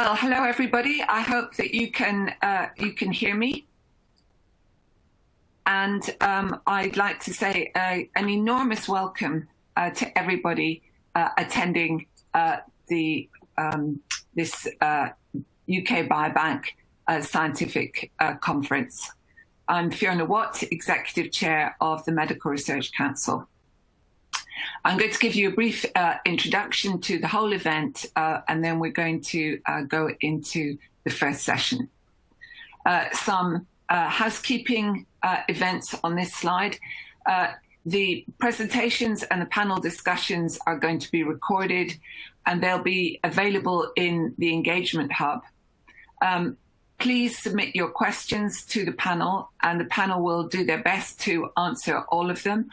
Well, hello everybody. I hope that you can hear me. And I'd like to say an enormous welcome to everybody attending this UK Biobank Scientific Conference. I'm Fiona Watt, Executive Chair of the Medical Research Council. I'm going to give you a brief introduction to the whole event, and then we're going to go into the first session. Some housekeeping events on this slide. The presentations and the panel discussions are going to be recorded, and they'll be available in the Engagement Hub. Please submit your questions to the panel, and the panel will do their best to answer all of them.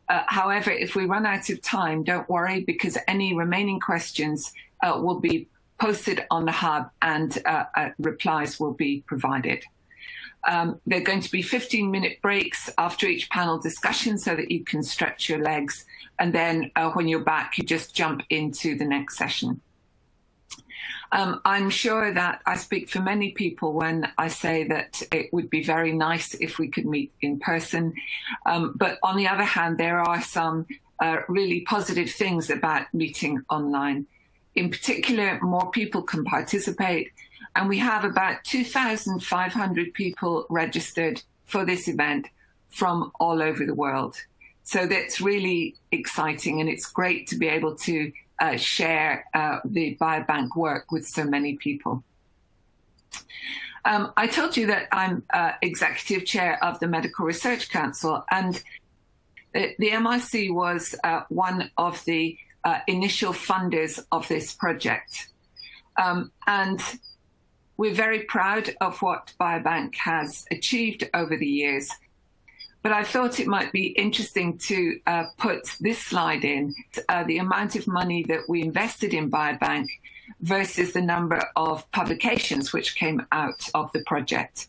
However, if we run out of time, don't worry, because any remaining questions will be posted on the hub and replies will be provided. There are going to be 15-minute breaks after each panel discussion so that you can stretch your legs. And then when you're back, you just jump into the next session. I'm sure that I speak for many people when I say that it would be very nice if we could meet in person. But on the other hand, there are some really positive things about meeting online. In particular, more people can participate. And we have about 2,500 people registered for this event from all over the world. So that's really exciting, and it's great to be able to share the Biobank work with so many people. I told you that I'm Executive Chair of the Medical Research Council, and the MRC was one of the initial funders of this project. And we're very proud of what Biobank has achieved over the years. But I thought it might be interesting to put this slide in, the amount of money that we invested in Biobank versus the number of publications which came out of the project.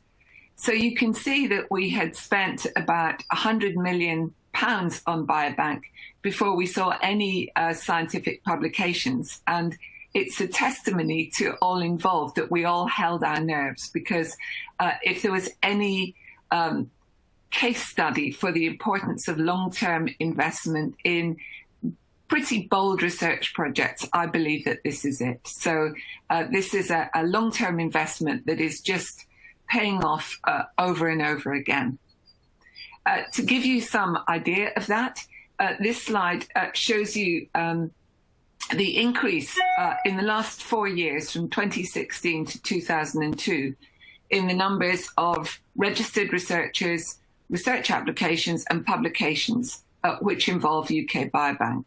So you can see that we had spent about £100 million on Biobank before we saw any scientific publications. And it's a testimony to all involved that we all held our nerves, because if there was any case study for the importance of long-term investment in pretty bold research projects, I believe that this is it. So this is a long-term investment that is just paying off over and over again. To give you some idea of that, this slide shows you the increase in the last 4 years, from 2016 to 2002, in the numbers of registered researchers, research applications and publications which involve UK Biobank.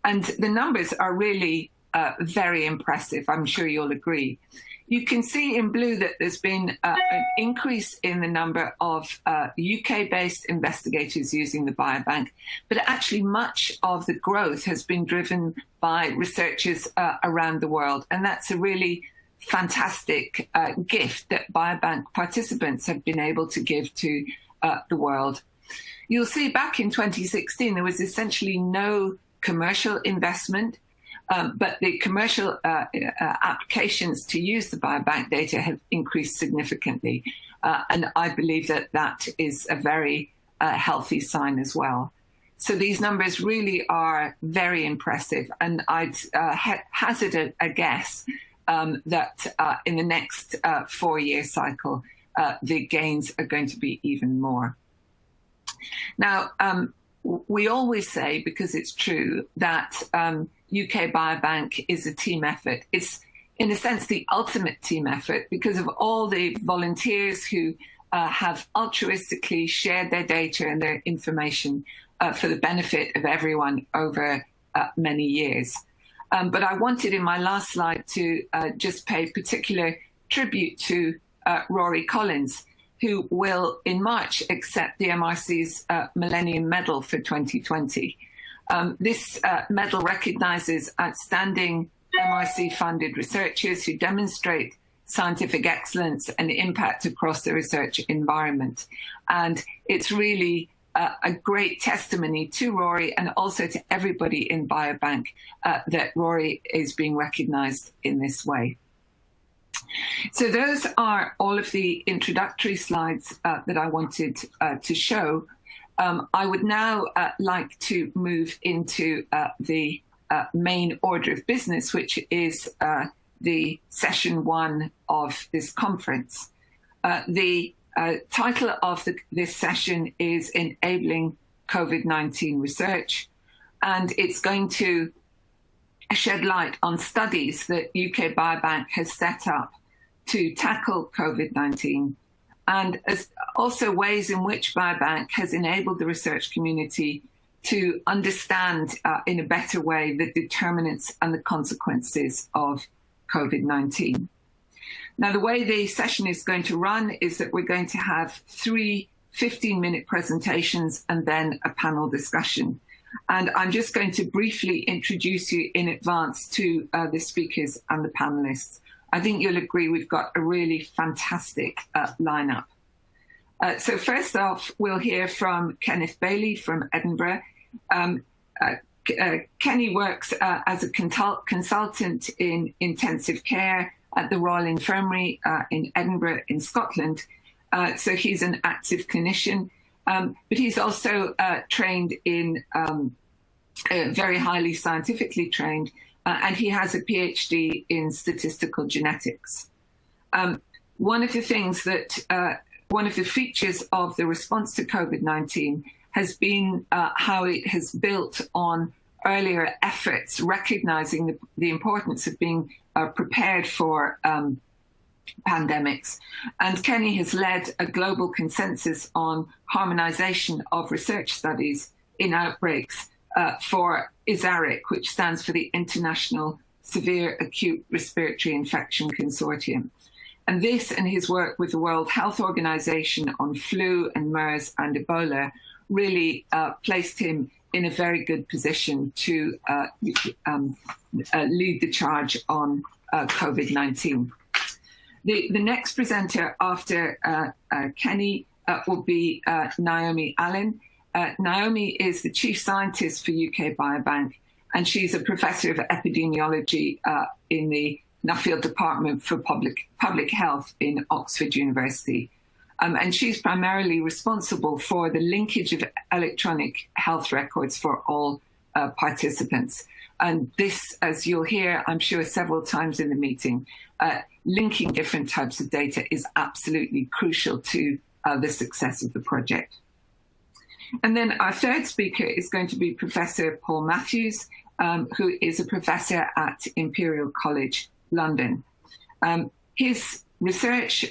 And the numbers are really very impressive, I'm sure you'll agree. You can see in blue that there's been an increase in the number of UK-based investigators using the Biobank, but actually much of the growth has been driven by researchers around the world. And that's a really fantastic gift that Biobank participants have been able to give to the world. You'll see back in 2016, there was essentially no commercial investment, but the commercial applications to use the Biobank data have increased significantly. And I believe that that is a very healthy sign as well. So these numbers really are very impressive. And I'd hazard a guess that in the next 4-year cycle, the gains are going to be even more. Now, we always say, because it's true, that UK Biobank is a team effort. It's, in a sense, the ultimate team effort because of all the volunteers who have altruistically shared their data and their information for the benefit of everyone over many years. But I wanted in my last slide to just pay particular tribute to Rory Collins, who will in March accept the MRC's Millennium Medal for 2020. This medal recognises outstanding MRC-funded researchers who demonstrate scientific excellence and impact across the research environment. And it's really a great testimony to Rory and also to everybody in Biobank that Rory is being recognised in this way. So those are all of the introductory slides that I wanted to show. I would now like to move into the main order of business, which is the session one of this conference. The title of this session is Enabling COVID-19 Research, and it's going to shed light on studies that UK Biobank has set up to tackle COVID-19, and also ways in which Biobank has enabled the research community to understand in a better way the determinants and the consequences of COVID-19. Now, the way the session is going to run is that we're going to have 3 15-minute presentations and then a panel discussion. And I'm just going to briefly introduce you in advance to the speakers and the panelists. I think you'll agree we've got a really fantastic lineup. So first off, we'll hear from Kenneth Bailey from Edinburgh. Kenny works as a consultant in intensive care at the Royal Infirmary in Edinburgh in Scotland. So he's an active clinician, but he's also trained in, very highly scientifically trained, and he has a PhD in statistical genetics. One of the things that, one of the features of the response to COVID-19 has been how it has built on earlier efforts, recognizing the importance of being prepared for pandemics. And Kenny has led a global consensus on harmonization of research studies in outbreaks for ISARIC, which stands for the International Severe Acute Respiratory Infection Consortium. And this and his work with the World Health Organization on flu and MERS and Ebola really placed him in a very good position to lead the charge on COVID-19. The next presenter after Kenny will be Naomi Allen. Naomi is the chief scientist for UK Biobank, and she's a professor of epidemiology in the Nuffield Department for Public Health in Oxford University. And she's primarily responsible for the linkage of electronic health records for all participants. And this, as you'll hear, I'm sure, several times in the meeting, linking different types of data is absolutely crucial to the success of the project. And then our third speaker is going to be Professor Paul Matthews, who is a professor at Imperial College London. His research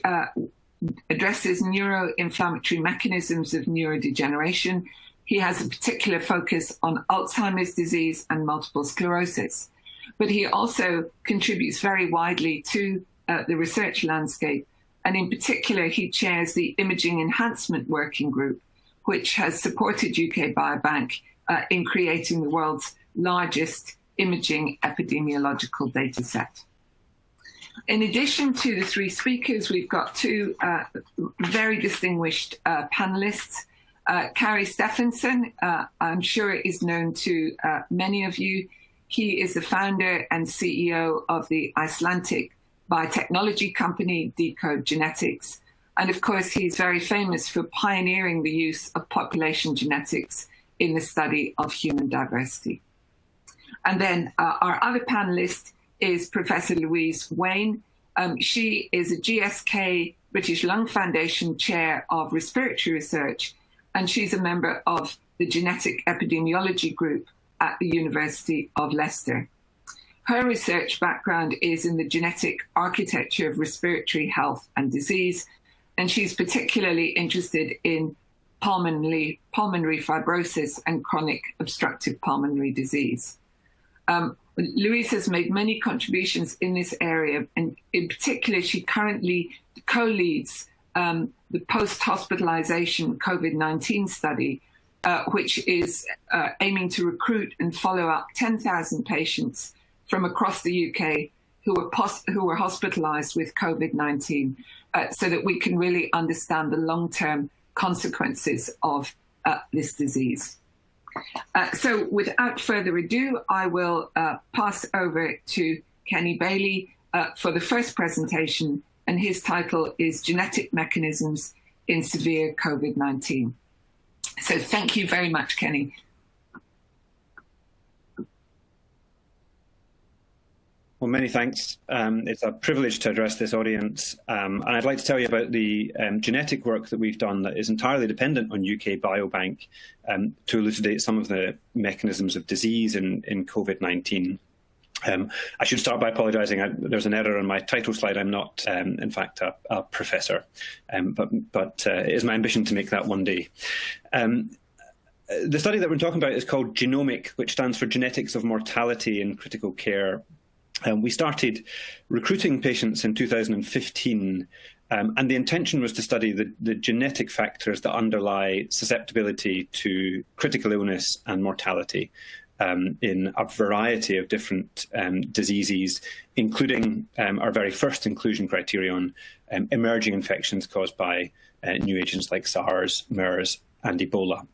addresses neuroinflammatory mechanisms of neurodegeneration. He has a particular focus on Alzheimer's disease and multiple sclerosis, but he also contributes very widely to the research landscape. And in particular, he chairs the Imaging Enhancement Working Group, which has supported UK Biobank in creating the world's largest imaging epidemiological data set. In addition to the 3 speakers, we've got 2 very distinguished panelists. Kari Stephenson, I'm sure is known to many of you. He is the founder and CEO of the Icelandic biotechnology company Decode Genetics. And of course, he's very famous for pioneering the use of population genetics in the study of human diversity. And then our other panelist is Professor Louise Wain. She is a GSK British Lung Foundation Chair of Respiratory Research, and she's a member of the Genetic Epidemiology Group at the University of Leicester. Her research background is in the genetic architecture of respiratory health and disease, and she's particularly interested in pulmonary fibrosis and chronic obstructive pulmonary disease. Louise has made many contributions in this area, and in particular, she currently co-leads the post-hospitalization COVID-19 study, which is aiming to recruit and follow up 10,000 patients from across the UK who were hospitalized with COVID-19, so that we can really understand the long-term consequences of this disease. So without further ado, I will pass over to Kenny Bailey for the first presentation, and his title is Genetic Mechanisms in Severe COVID-19. So thank you very much, Kenny. Well, many thanks. It's a privilege to address this audience. And I'd like to tell you about the genetic work that we've done that is entirely dependent on UK Biobank to elucidate some of the mechanisms of disease in COVID-19. I should start by apologising. There's an error on my title slide. I'm not, in fact, a professor, but it is my ambition to make that one day. The study that we're talking about is called Genomic, which stands for Genetics of Mortality in Critical Care. We started recruiting patients in 2015, and the intention was to study the genetic factors that underlie susceptibility to critical illness and mortality in a variety of different diseases, including our very first inclusion criterion, emerging infections caused by new agents like SARS, MERS, and Ebola.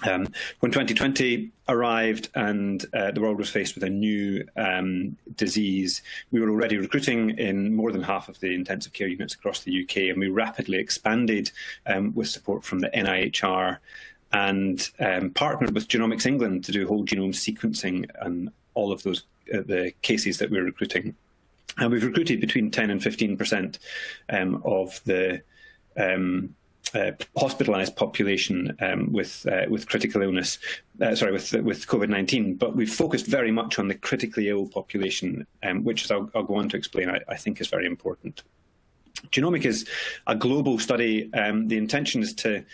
When 2020 arrived and the world was faced with a new disease, we were already recruiting in more than half of the intensive care units across the UK, and we rapidly expanded with support from the NIHR and partnered with Genomics England to do whole genome sequencing and all of those the cases that we're recruiting. And we've recruited between 10 and 15% of the hospitalised population with critical illness, with COVID-19, but we've focused very much on the critically ill population, which, as I'll go on to explain, I think is very important. Genomic is a global study. The intention is to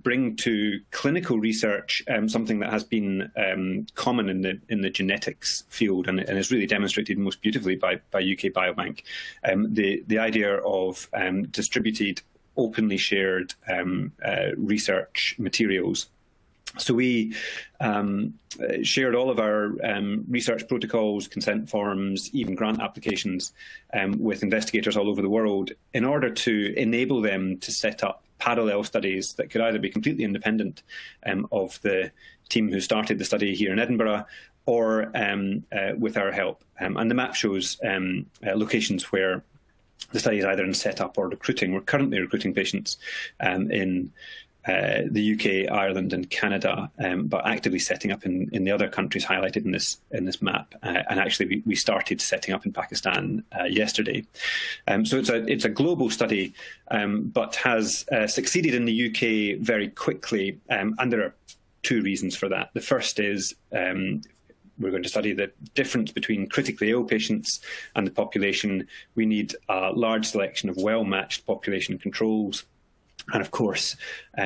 bring to clinical research something that has been common in the genetics field and is really demonstrated most beautifully by UK Biobank. The idea of distributed, openly shared research materials. So we shared all of our research protocols, consent forms, even grant applications with investigators all over the world in order to enable them to set up parallel studies that could either be completely independent of the team who started the study here in Edinburgh or with our help. And the map shows locations where the study is either in setup or recruiting. We're currently recruiting patients in the UK, Ireland, and Canada, but actively setting up in the other countries highlighted in this map. And actually, we started setting up in Pakistan yesterday. So it's a global study, but has succeeded in the UK very quickly. And there are two reasons for that. The first is we're going to study the difference between critically ill patients and the population. We need a large selection of well-matched population controls. And of course, the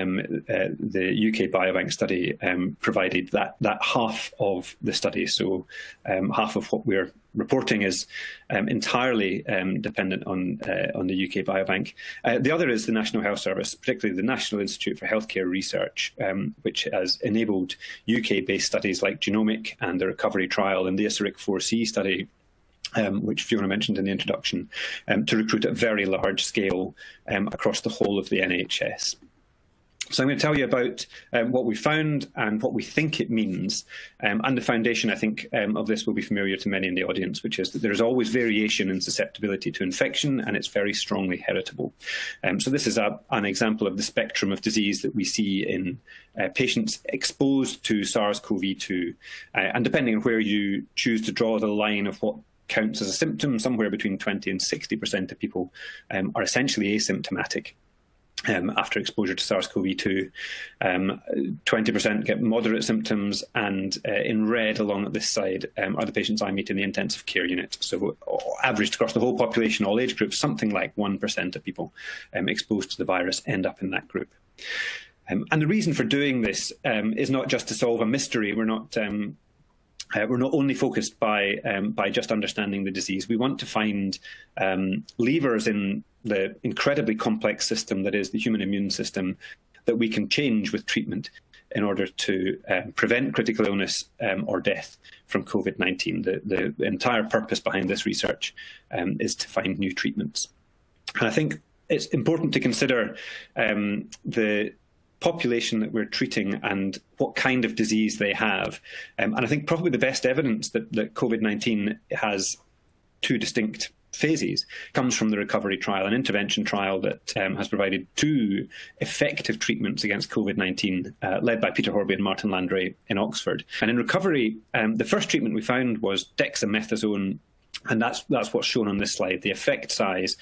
UK Biobank study provided that half of the study. So half of what we're reporting is entirely dependent on the UK Biobank. The other is the National Health Service, particularly the National Institute for Healthcare Research, which has enabled UK-based studies like Genomic and the Recovery Trial and the ISARIC 4C study, which Fiona mentioned in the introduction, to recruit at very large scale across the whole of the NHS. So I'm going to tell you about what we found and what we think it means. And the foundation, I think, of this will be familiar to many in the audience, which is that there is always variation in susceptibility to infection, and it's very strongly heritable. So this is an example of the spectrum of disease that we see in patients exposed to SARS-CoV-2. And depending on where you choose to draw the line of what counts as a symptom, somewhere between 20 and 60% of people are essentially asymptomatic after exposure to SARS-CoV-2. 20% get moderate symptoms, and in red along at this side are the patients I meet in the intensive care unit. So averaged across the whole population, all age groups, something like 1% of people exposed to the virus end up in that group. And the reason for doing this is not just to solve a mystery. We're not only focused by just understanding the disease. We want to find levers in the incredibly complex system that is the human immune system that we can change with treatment in order to prevent critical illness or death from COVID-19. The entire purpose behind this research is to find new treatments. And I think it's important to consider the population that we're treating and what kind of disease they have. And I think probably the best evidence that COVID-19 has two distinct phases comes from the recovery trial, an intervention trial that has provided two effective treatments against COVID-19, led by Peter Horby and Martin Landray in Oxford. And in recovery, the first treatment we found was dexamethasone, and that's what's shown on this slide, the effect size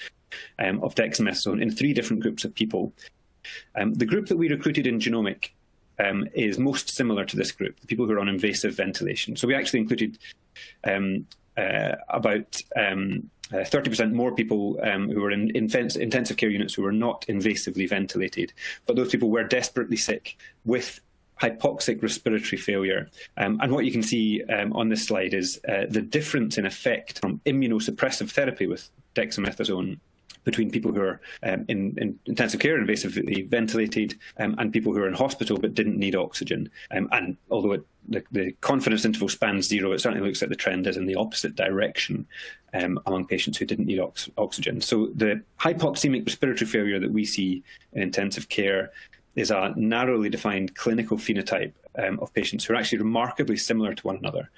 of dexamethasone in 3 different groups of people. The group that we recruited in genomic is most similar to this group, the people who are on invasive ventilation. So we actually included about 30% more people who were in intensive care units who were not invasively ventilated, but those people were desperately sick with hypoxic respiratory failure. And what you can see on this slide is the difference in effect from immunosuppressive therapy with dexamethasone between people who are in intensive care, invasively ventilated, and people who are in hospital but didn't need oxygen. And although the confidence interval spans 0, it certainly looks like the trend is in the opposite direction among patients who didn't need oxygen. So the hypoxemic respiratory failure that we see in intensive care is a narrowly defined clinical phenotype of patients who are actually remarkably similar to one another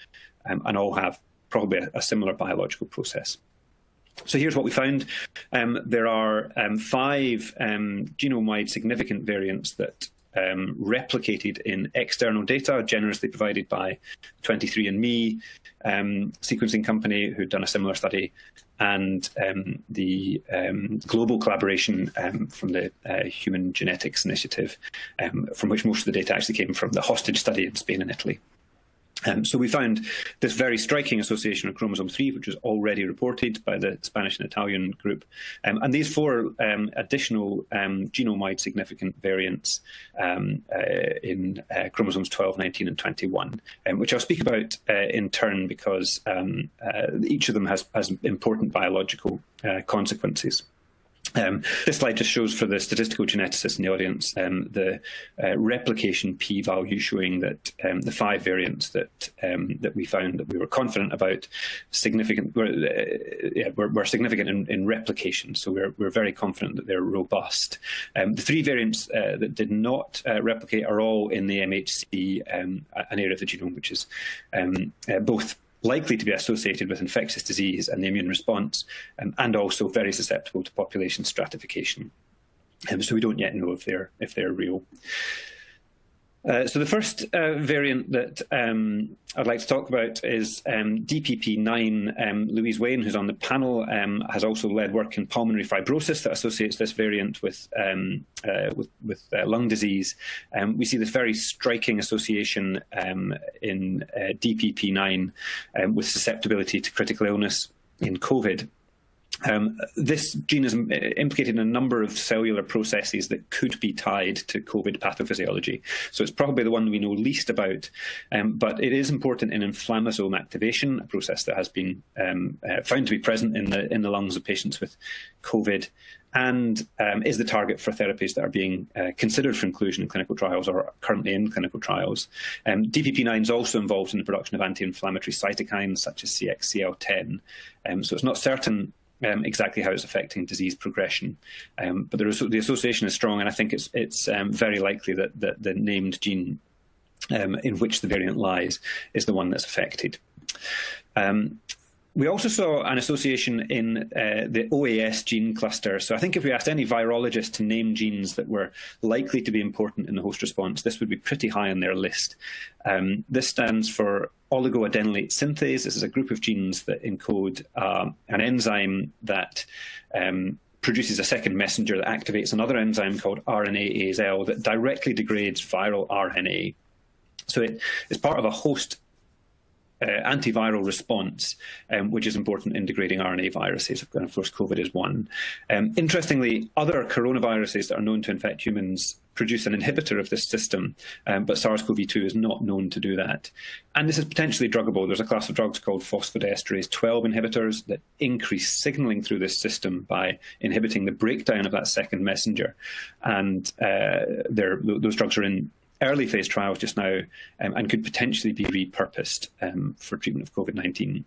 and all have probably a similar biological process. So here's what we found. There are 5 genome-wide significant variants that replicated in external data generously provided by 23andMe sequencing company who'd done a similar study, and the global collaboration from the Human Genetics Initiative, from which most of the data actually came from the hostage study in Spain and Italy. So we found this very striking association of chromosome 3, which was already reported by the Spanish and Italian group. And these 4 additional genome-wide significant variants in chromosomes 12, 19, and 21, which I'll speak about in turn because each of them has important biological consequences. This slide just shows for the statistical geneticists in the audience the replication p-value showing that the 5 variants that we found that we were confident about were significant in replication. So we're very confident that they're robust. The 3 variants that did not replicate are all in the MHC, an area of the genome which is both likely to be associated with infectious disease and the immune response, and also very susceptible to population stratification. So we don't yet know if they're real. So the first variant that I'd like to talk about is DPP9. Louise Wayne, who's on the panel, has also led work in pulmonary fibrosis that associates this variant with lung disease. We see this very striking association in DPP9 with susceptibility to critical illness in COVID. This gene is implicated in a number of cellular processes that could be tied to COVID pathophysiology. So it's probably the one we know least about, but it is important in inflammasome activation, a process that has been found to be present in the lungs of patients with COVID, and is the target for therapies that are being considered for inclusion in clinical trials or are currently in clinical trials. DPP9 is also involved in the production of anti-inflammatory cytokines such as CXCL10. So it's not certain exactly how it's affecting disease progression, but the association is strong, and I think it's very likely that the named gene in which the variant lies is the one that's affected. We also saw an association in the OAS gene cluster. So I think if we asked any virologist to name genes that were likely to be important in the host response, this would be pretty high on their list. This stands for oligoadenylate synthase. This is a group of genes that encode an enzyme that produces a second messenger that activates another enzyme called RNA-ASL that directly degrades viral RNA. So it is part of a host antiviral response, which is important in degrading RNA viruses, and of course COVID is one. Interestingly, other coronaviruses that are known to infect humans produce an inhibitor of this system, but SARS-CoV-2 is not known to do that. And this is potentially druggable. There's a class of drugs called phosphodiesterase 12 inhibitors that increase signaling through this system by inhibiting the breakdown of that second messenger. And those drugs are in early phase trials just now and could potentially be repurposed for treatment of COVID-19.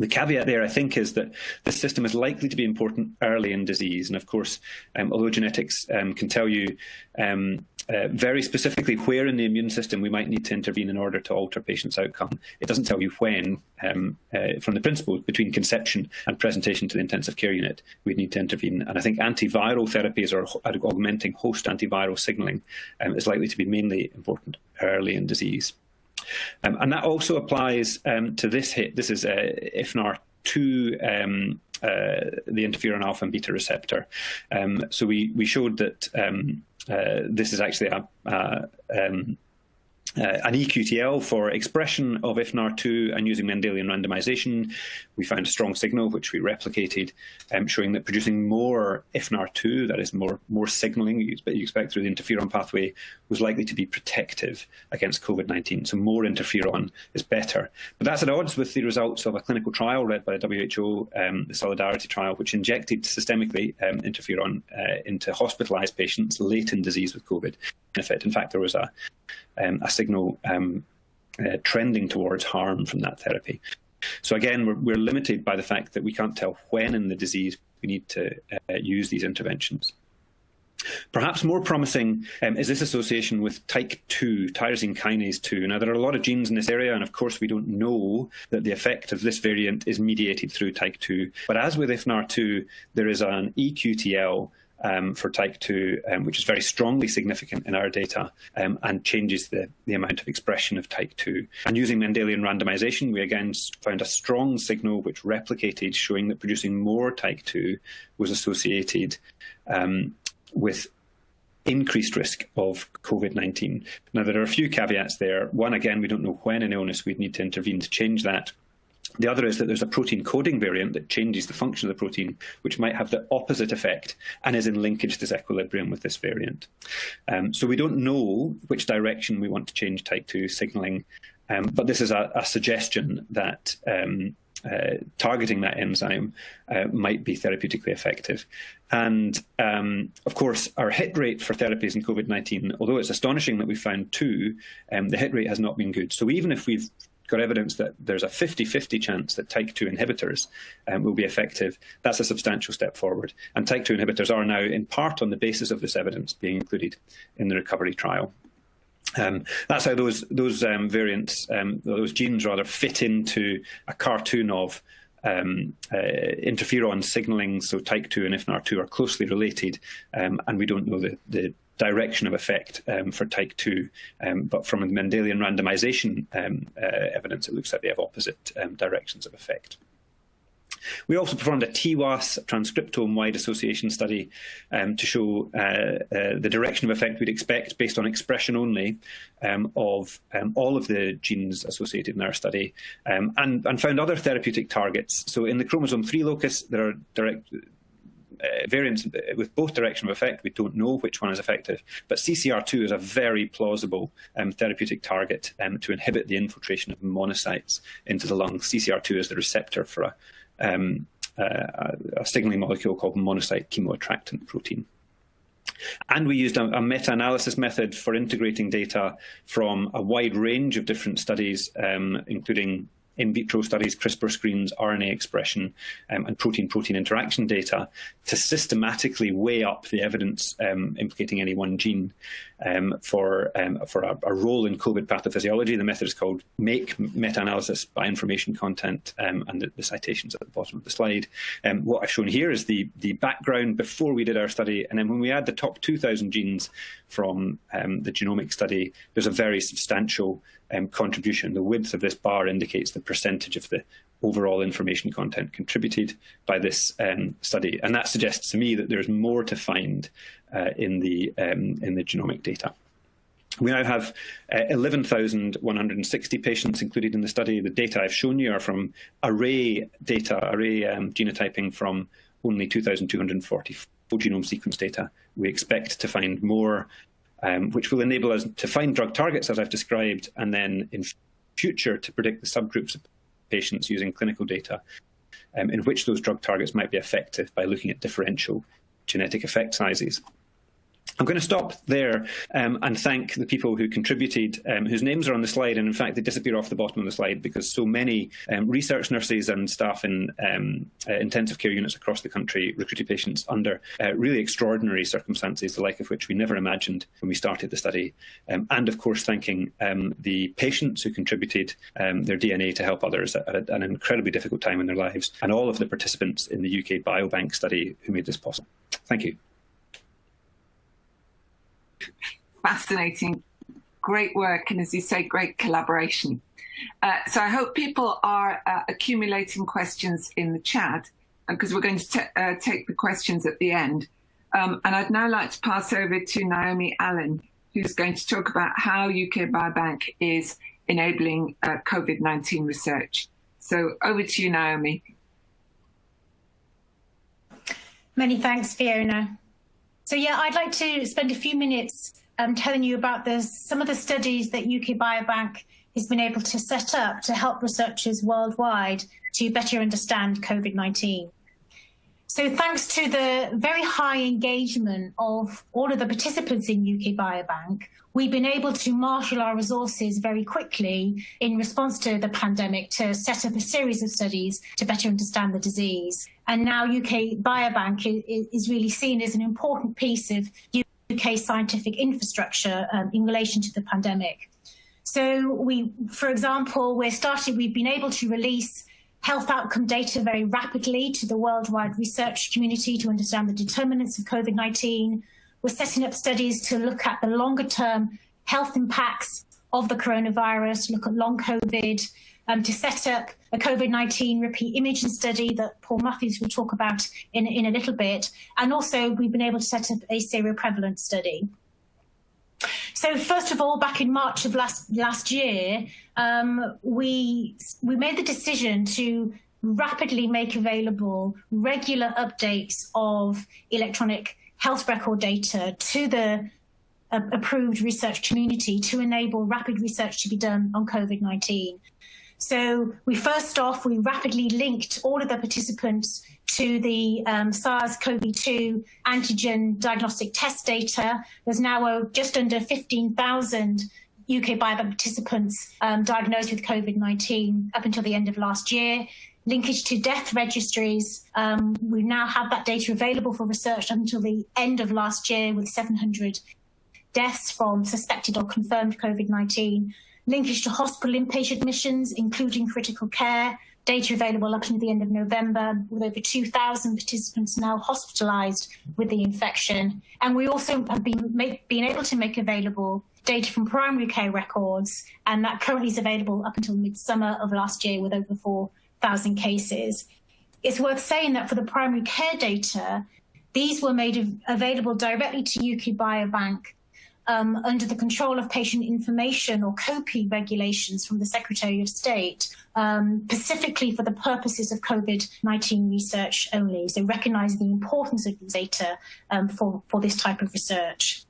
The caveat there, I think, is that this system is likely to be important early in disease. And of course, although genetics can tell you very specifically where in the immune system we might need to intervene in order to alter patients' outcome, it doesn't tell you when, from the principle between conception and presentation to the intensive care unit, we'd need to intervene. And I think antiviral therapies or augmenting host antiviral signalling is likely to be mainly important early in disease. And that also applies to this hit. This is IFNAR2, the interferon alpha and beta receptor. So we showed that this is actually an EQTL for expression of IFNAR2, and using Mendelian randomization, we found a strong signal, which we replicated, showing that producing more IFNAR2, that is more signaling you expect through the interferon pathway, was likely to be protective against COVID-19. So more interferon is better. But that's at odds with the results of a clinical trial led by the WHO, the Solidarity trial, which injected systemically interferon into hospitalized patients late in disease with COVID. In fact, there was a signal trending towards harm from that therapy. So again, we're limited by the fact that we can't tell when in the disease we need to use these interventions. Perhaps more promising is this association with type 2, tyrosine kinase 2. Now, there are a lot of genes in this area, and of course we don't know that the effect of this variant is mediated through type 2. But as with IFNAR2, there is an EQTL for type 2, which is very strongly significant in our data, and changes the amount of expression of type 2. And using Mendelian randomization, we again found a strong signal which replicated, showing that producing more type 2 was associated with increased risk of COVID-19. Now, there are a few caveats there. One, again, we don't know when in illness we'd need to intervene to change that. The other is that there's a protein coding variant that changes the function of the protein, which might have the opposite effect and is in linkage disequilibrium with this variant. So we don't know which direction we want to change type 2 signaling, but this is a suggestion that targeting that enzyme might be therapeutically effective. And of course, our hit rate for therapies in COVID-19, although it's astonishing that we found 2, the hit rate has not been good. So even if we've got evidence that there's a 50-50 chance that type 2 inhibitors will be effective, that's a substantial step forward. And type 2 inhibitors are now, in part on the basis of this evidence, being included in the recovery trial. That's how those variants, those genes rather, fit into a cartoon of interferon signaling. So type 2 and IFNAR2 are closely related, and we don't know the direction of effect for type 2, but from the Mendelian randomization evidence, it looks like they have opposite directions of effect. We also performed a TWAS, transcriptome-wide association study, to show the direction of effect we'd expect based on expression only of all of the genes associated in our study, and found other therapeutic targets. So in the chromosome 3 locus, there are variants with both direction of effect. We don't know which one is effective, but CCR2 is a very plausible therapeutic target to inhibit the infiltration of monocytes into the lungs. CCR2 is the receptor for a signaling molecule called monocyte chemoattractant protein. And we used a meta-analysis method for integrating data from a wide range of different studies, including in vitro studies, CRISPR screens, RNA expression, and protein-protein interaction data, to systematically weigh up the evidence implicating any one gene for a role in COVID pathophysiology. The method is called MAKE, meta-analysis by information content, and the citations at the bottom of the slide. What I've shown here is the background before we did our study, and then when we add the top 2,000 genes from the genomic study, there's a very substantial contribution. The width of this bar indicates the percentage of the overall information content contributed by this study, and that suggests to me that there's more to find in the genomic data. We now have 11,160 patients included in the study. The data I've shown you are from array genotyping from only 2,240 full genome sequence data. We expect to find more, which will enable us to find drug targets, as I've described, and then in future to predict the subgroups of patients using clinical data in which those drug targets might be effective by looking at differential genetic effect sizes. I'm going to stop there and thank the people who contributed, whose names are on the slide, and in fact they disappear off the bottom of the slide because so many research nurses and staff in intensive care units across the country recruited patients under really extraordinary circumstances, the like of which we never imagined when we started the study. And of course thanking the patients who contributed their DNA to help others at an incredibly difficult time in their lives, and all of the participants in the UK Biobank study who made this possible. Thank you. Fascinating, great work, and as you say, great collaboration. So I hope people are accumulating questions in the chat, because we're going to take the questions at the end. And I'd now like to pass over to Naomi Allen, who's going to talk about how UK Biobank is enabling COVID-19 research. So over to you, Naomi. Many thanks, Fiona. So yeah, I'd like to spend a few minutes telling you about some of the studies that UK Biobank has been able to set up to help researchers worldwide to better understand COVID-19. So thanks to the very high engagement of all of the participants in UK Biobank, we've been able to marshal our resources very quickly in response to the pandemic to set up a series of studies to better understand the disease. And now UK Biobank is really seen as an important piece of UK scientific infrastructure in relation to the pandemic. So for example, we've been able to release health outcome data very rapidly to the worldwide research community to understand the determinants of COVID-19. We're setting up studies to look at the longer term health impacts of the coronavirus, look at long COVID, to set up a COVID-19 repeat imaging study that Paul Matthews will talk about in a little bit. And also we've been able to set up a seroprevalence study. So first of all, back in March of last year, we made the decision to rapidly make available regular updates of electronic health record data to the approved research community to enable rapid research to be done on COVID-19. So we rapidly linked all of the participants to the SARS-CoV-2 antigen diagnostic test data. There's now just under 15,000 UK Biobank participants diagnosed with COVID-19 up until the end of last year. Linkage to death registries, we now have that data available for research until the end of last year with 700 deaths from suspected or confirmed COVID-19. Linkage to hospital inpatient admissions, including critical care, data available up until the end of November, with over 2,000 participants now hospitalised with the infection. And we also have been able to make available data from primary care records, and that currently is available up until midsummer of last year with over 4,000 cases. It's worth saying that for the primary care data, these were made available directly to UK Biobank under the control of patient information or COPI regulations from the Secretary of State, specifically for the purposes of COVID-19 research only. So recognise the importance of these data for this type of research.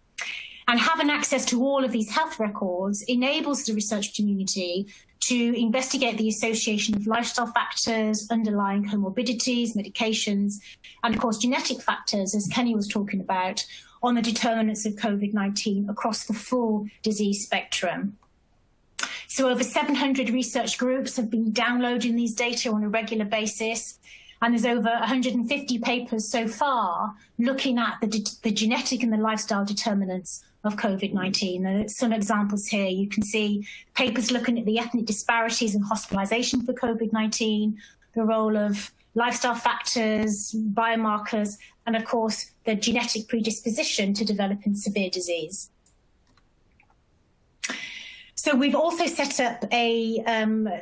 And having access to all of these health records enables the research community to investigate the association of lifestyle factors, underlying comorbidities, medications, and of course genetic factors, as Kenny was talking about, on the determinants of COVID-19 across the full disease spectrum. So over 700 research groups have been downloading these data on a regular basis, and there's over 150 papers so far looking at the genetic and the lifestyle determinants of COVID-19. And some examples here, you can see papers looking at the ethnic disparities in hospitalization for COVID-19, the role of lifestyle factors, biomarkers, and of course, the genetic predisposition to developing severe disease. So we've also set up a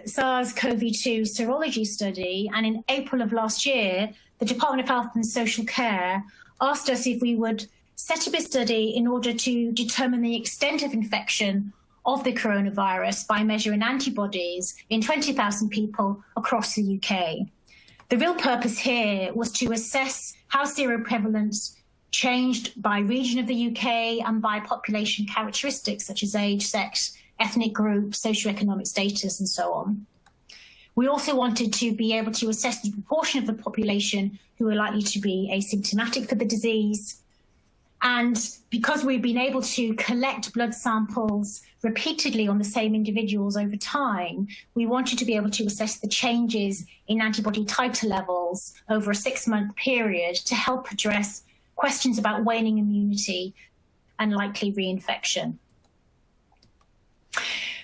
SARS-CoV-2 serology study, and in April of last year, the Department of Health and Social Care asked us if we would set up a study in order to determine the extent of infection of the coronavirus by measuring antibodies in 20,000 people across the UK. The real purpose here was to assess how seroprevalence changed by region of the UK and by population characteristics such as age, sex, ethnic group, socioeconomic status, and so on. We also wanted to be able to assess the proportion of the population who are likely to be asymptomatic for the disease. And because we've been able to collect blood samples repeatedly on the same individuals over time, we wanted to be able to assess the changes in antibody titer levels over a 6-month period to help address questions about waning immunity and likely reinfection.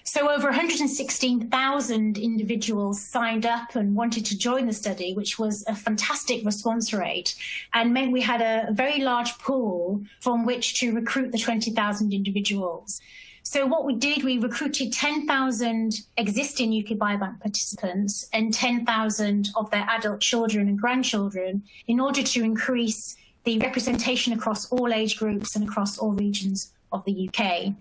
So over 116,000 individuals signed up and wanted to join the study, which was a fantastic response rate, and meant we had a very large pool from which to recruit the 20,000 individuals. So what we did, we recruited 10,000 existing UK Biobank participants and 10,000 of their adult children and grandchildren in order to increase the representation across all age groups and across all regions of the UK.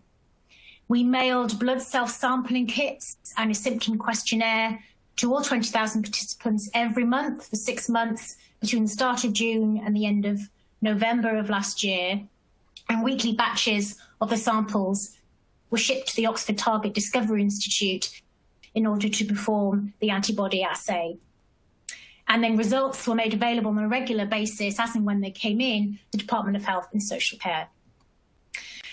We mailed blood self-sampling kits and a symptom questionnaire to all 20,000 participants every month for 6 months between the start of June and the end of November of last year. And weekly batches of the samples were shipped to the Oxford Target Discovery Institute in order to perform the antibody assay. And then results were made available on a regular basis as and when they came in, the Department of Health and Social Care.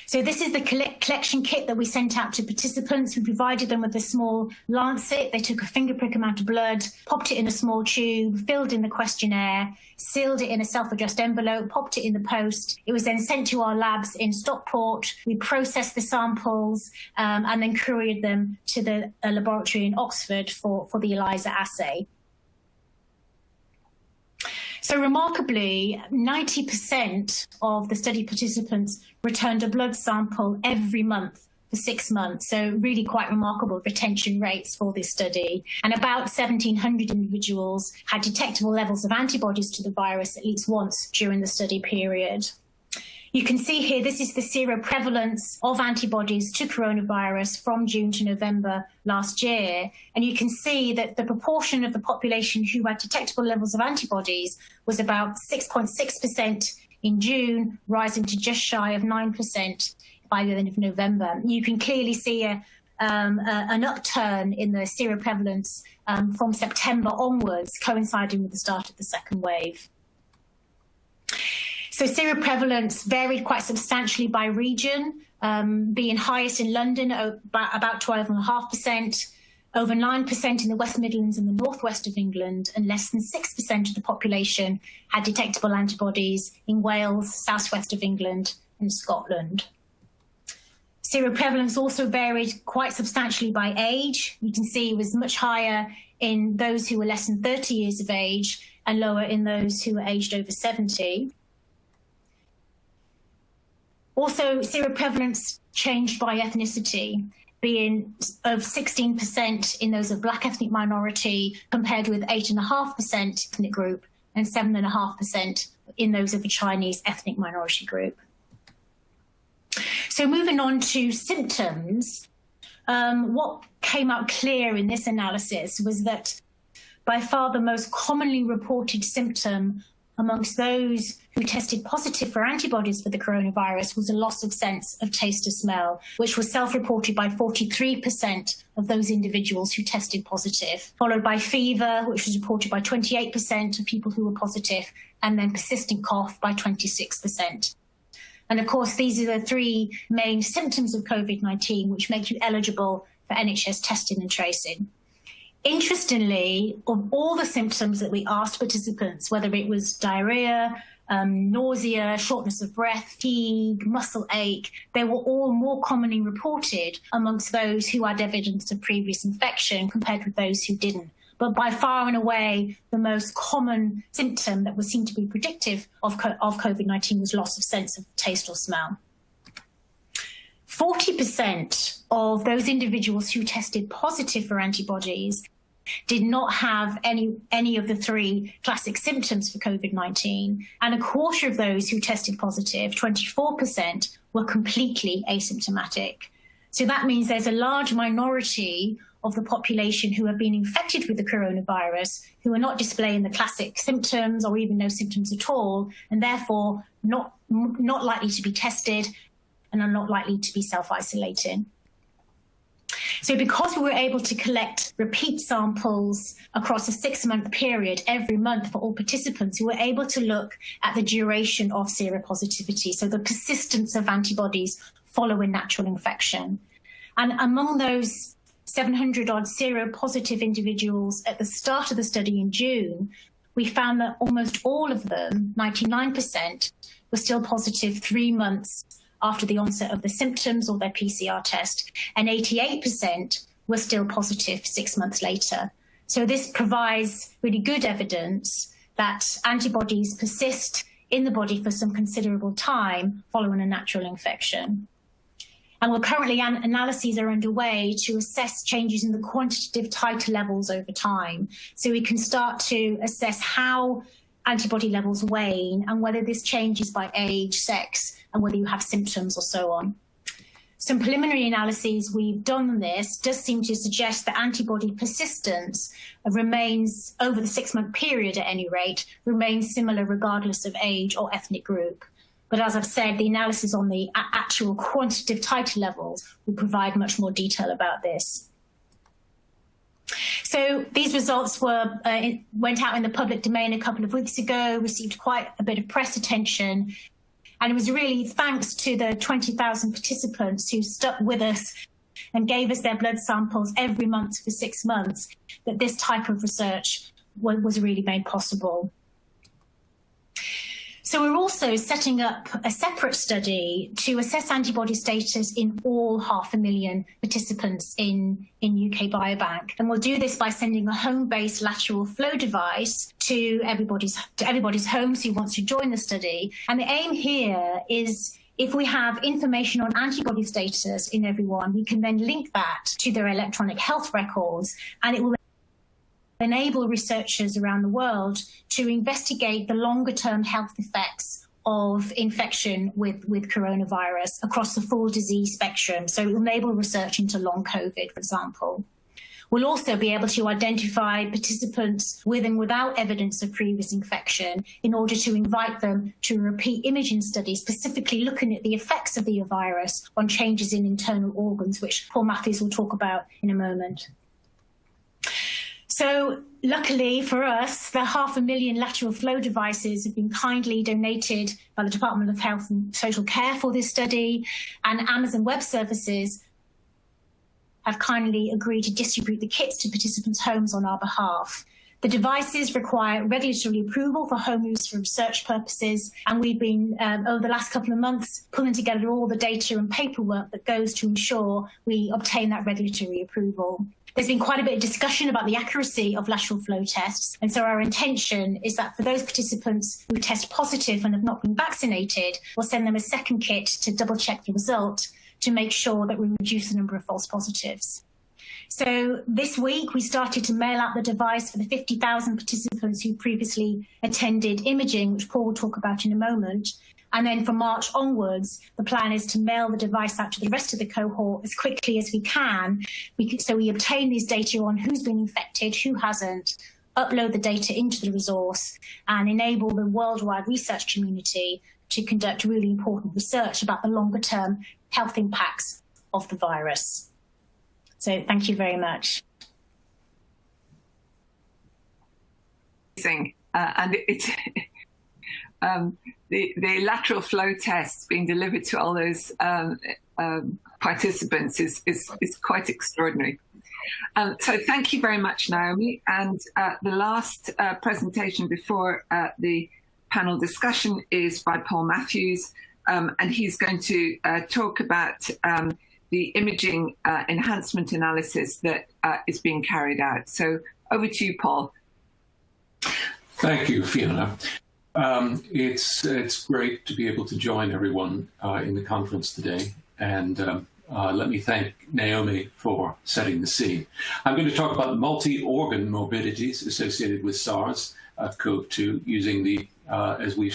So this is the collection kit that we sent out to participants. We provided them with a small lancet. They took a finger prick amount of blood, popped it in a small tube, filled in the questionnaire, sealed it in a self-addressed envelope, popped it in the post. It was then sent to our labs in Stockport. We processed the samples and then couriered them to the laboratory in Oxford for the ELISA assay. So remarkably, 90% of the study participants returned a blood sample every month for 6 months. So really quite remarkable retention rates for this study. And about 1,700 individuals had detectable levels of antibodies to the virus at least once during the study period. You can see here, this is the seroprevalence of antibodies to coronavirus from June to November last year. And you can see that the proportion of the population who had detectable levels of antibodies was about 6.6% in June, rising to just shy of 9% by the end of November. You can clearly see an upturn in the seroprevalence from September onwards, coinciding with the start of the second wave. So seroprevalence varied quite substantially by region, being highest in London, about 12.5%, over 9% in the West Midlands and the northwest of England, and less than 6% of the population had detectable antibodies in Wales, southwest of England and Scotland. Seroprevalence also varied quite substantially by age. You can see it was much higher in those who were less than 30 years of age and lower in those who were aged over 70. Also, seroprevalence changed by ethnicity, being of 16% in those of Black ethnic minority, compared with 8.5% ethnic group and 7.5% in those of the Chinese ethnic minority group. So moving on to symptoms, what came out clear in this analysis was that by far the most commonly reported symptom amongst those who tested positive for antibodies for the coronavirus was a loss of sense of taste or smell, which was self-reported by 43% of those individuals who tested positive, followed by fever, which was reported by 28% of people who were positive, and then persistent cough by 26%. And of course, these are the three main symptoms of COVID-19, which make you eligible for NHS testing and tracing. Interestingly, of all the symptoms that we asked participants, whether it was diarrhea, nausea, shortness of breath, fatigue, muscle ache, they were all more commonly reported amongst those who had evidence of previous infection compared with those who didn't. But by far and away, the most common symptom that was seen to be predictive of COVID-19 was loss of sense of taste or smell. 40% of those individuals who tested positive for antibodies did not have any of the three classic symptoms for COVID-19. And a quarter of those who tested positive, 24%, were completely asymptomatic. So that means there's a large minority of the population who have been infected with the coronavirus who are not displaying the classic symptoms or even no symptoms at all, and therefore not likely to be tested and are not likely to be self-isolating. So because we were able to collect repeat samples across a 6-month period every month for all participants, we were able to look at the duration of seropositivity, so the persistence of antibodies following natural infection. And among those 700-odd seropositive individuals at the start of the study in June, we found that almost all of them, 99%, were still positive 3 months after the onset of the symptoms or their PCR test, and 88% were still positive 6 months later. So this provides really good evidence that antibodies persist in the body for some considerable time following a natural infection. And currently analyses are underway to assess changes in the quantitative titer levels over time. So we can start to assess how antibody levels wane and whether this changes by age, sex, and whether you have symptoms or so on. Some preliminary analyses we've done on this does seem to suggest that antibody persistence remains, over the 6-month period at any rate, remains similar regardless of age or ethnic group. But as I've said, the analysis on the actual quantitative titer levels will provide much more detail about this. So these results went out in the public domain a couple of weeks ago, received quite a bit of press attention. And it was really thanks to the 20,000 participants who stuck with us and gave us their blood samples every month for 6 months that this type of research was really made possible. So we're also setting up a separate study to assess antibody status in all 500,000 participants in UK Biobank. And we'll do this by sending a home-based lateral flow device to everybody's homes who wants to join the study. And the aim here is, if we have information on antibody status in everyone, we can then link that to their electronic health records, and it will enable researchers around the world to investigate the longer-term health effects of infection with coronavirus across the full disease spectrum. So it will enable research into long COVID, for example. We'll also be able to identify participants with and without evidence of previous infection in order to invite them to a repeat imaging study, specifically looking at the effects of the virus on changes in internal organs, which Paul Matthews will talk about in a moment. So luckily for us, the 500,000 lateral flow devices have been kindly donated by the Department of Health and Social Care for this study, and Amazon Web Services have kindly agreed to distribute the kits to participants' homes on our behalf. The devices require regulatory approval for home use for research purposes, and we've been, over the last couple of months, pulling together all the data and paperwork that goes to ensure we obtain that regulatory approval. There's been quite a bit of discussion about the accuracy of lateral flow tests, and so our intention is that for those participants who test positive and have not been vaccinated, we'll send them a second kit to double-check the result to make sure that we reduce the number of false positives. So this week, we started to mail out the device for the 50,000 participants who previously attended imaging, which Paul will talk about in a moment. And then from March onwards, the plan is to mail the device out to the rest of the cohort as quickly as we can. So we obtain these data on who's been infected, who hasn't, upload the data into the resource, and enable the worldwide research community to conduct really important research about the longer-term health impacts of the virus. So thank you very much. And it's the lateral flow tests being delivered to all those participants is quite extraordinary. So thank you very much, Naomi. And the last presentation before the panel discussion is by Paul Matthews, and he's going to talk about the imaging enhancement analysis that is being carried out. So over to you, Paul. Thank you, Fiona. It's great to be able to join everyone in the conference today, and let me thank Naomi for setting the scene. I'm going to talk about multi-organ morbidities associated with SARS-CoV-2 using the, as we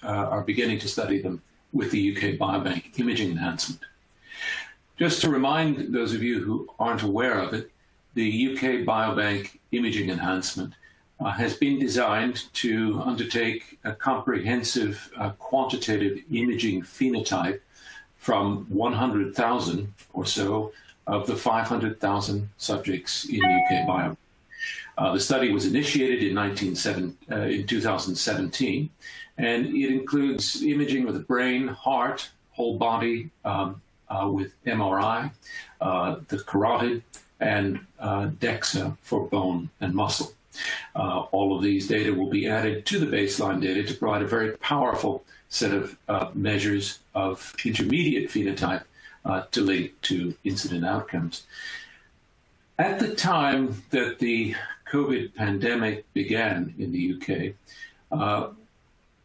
are beginning to study them with the UK Biobank imaging enhancement. Just to remind those of you who aren't aware of it, the UK Biobank imaging enhancement has been designed to undertake a comprehensive quantitative imaging phenotype from 100,000 or so of the 500,000 subjects in UK Biobank. The study was initiated in 2017, and it includes imaging of the brain, heart, whole body with MRI, the carotid, and DEXA for bone and muscle. All of these data will be added to the baseline data to provide a very powerful set of measures of intermediate phenotype to link to incident outcomes. At the time that the COVID pandemic began in the UK,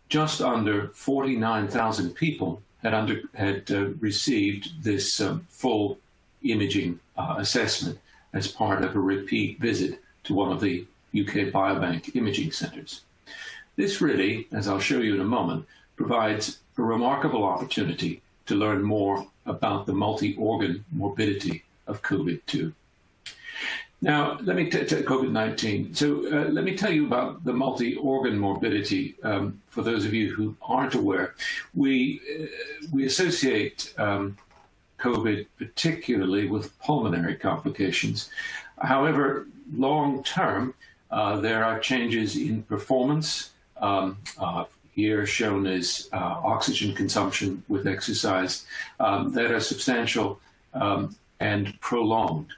just under 49,000 people had received this full imaging assessment as part of a repeat visit to one of the UK Biobank imaging centres. This really, as I'll show you in a moment, provides a remarkable opportunity to learn more about the multi-organ morbidity of COVID-2. Now, let me COVID-19. So let me tell you about the multi-organ morbidity. For those of you who aren't aware, we associate COVID particularly with pulmonary complications. However, long term, there are changes in performance. Here shown as oxygen consumption with exercise that are substantial and prolonged.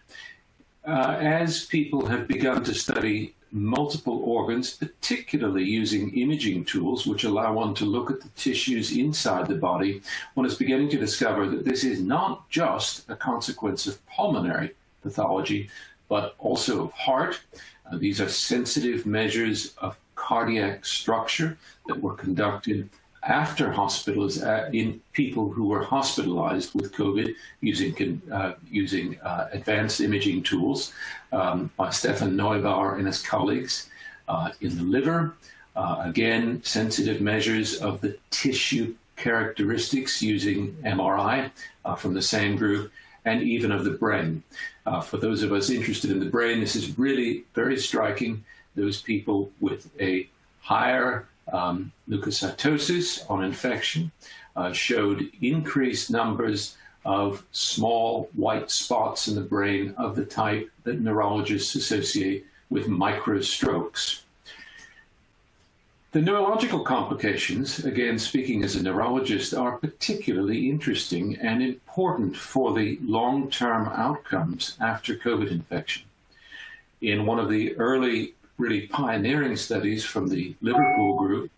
As people have begun to study multiple organs, particularly using imaging tools, which allow one to look at the tissues inside the body, one is beginning to discover that this is not just a consequence of pulmonary pathology, but also of heart. These are sensitive measures of cardiac structure that were conducted after in people who were hospitalized with COVID using advanced imaging tools by Stefan Neubauer and his colleagues. In the liver, again, sensitive measures of the tissue characteristics using MRI from the same group, and even of the brain. For those of us interested in the brain, this is really very striking. Those people with a higher leukocytosis on infection showed increased numbers of small white spots in the brain of the type that neurologists associate with microstrokes. The neurological complications, again speaking as a neurologist, are particularly interesting and important for the long-term outcomes after COVID infection. In one of the early, really pioneering studies from the Liverpool group,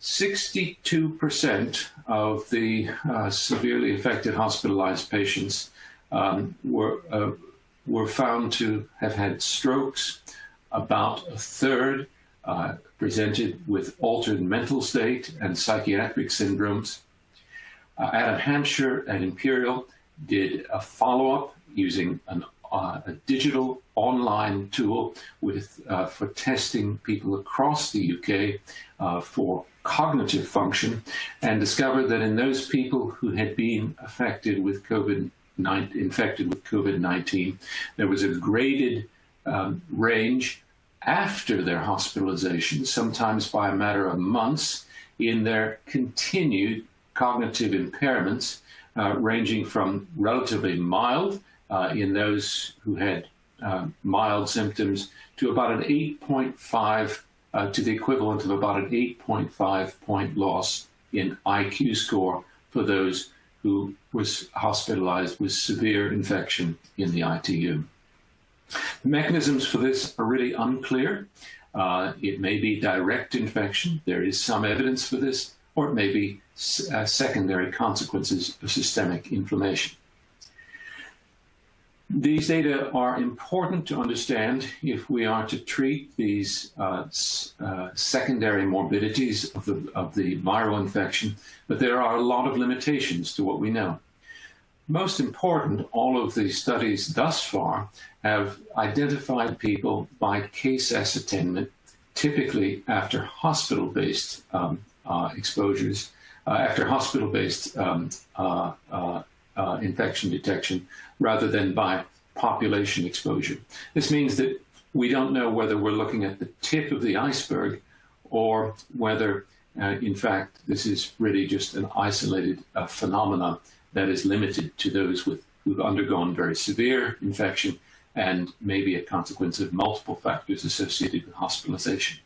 62% of the severely affected hospitalized patients were found to have had strokes. About a third presented with altered mental state and psychiatric syndromes. Adam Hampshire at Imperial did a follow-up using a digital online tool for testing people across the UK for cognitive function, and discovered that in those people who had been infected with COVID-19, there was a graded range after their hospitalization, sometimes by a matter of months, in their continued cognitive impairments, ranging from relatively mild in those who had mild symptoms to about an 8.5, to the equivalent of about an 8.5 point loss in IQ score for those who was hospitalized with severe infection in the ITU. The mechanisms for this are really unclear. It may be direct infection. There is some evidence for this, or it may be secondary consequences of systemic inflammation. These data are important to understand if we are to treat these secondary morbidities of the viral infection, but there are a lot of limitations to what we know. Most important, all of the studies thus far have identified people by case ascertainment, typically after hospital-based exposures, after hospital-based infection detection, rather than by population exposure. This means that we don't know whether we're looking at the tip of the iceberg or whether, in fact, this is really just an isolated phenomenon that is limited to those with who've undergone very severe infection and maybe a consequence of multiple factors associated with hospitalization.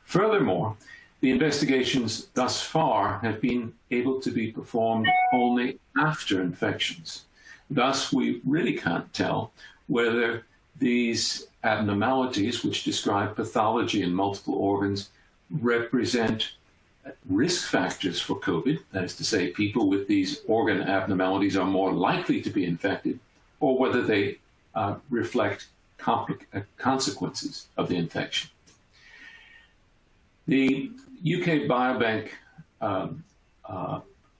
Furthermore, the investigations thus far have been able to be performed only after infections. Thus, we really can't tell whether these abnormalities, which describe pathology in multiple organs, represent risk factors for COVID. That is to say, people with these organ abnormalities are more likely to be infected, or whether they reflect consequences of the infection. The UK Biobank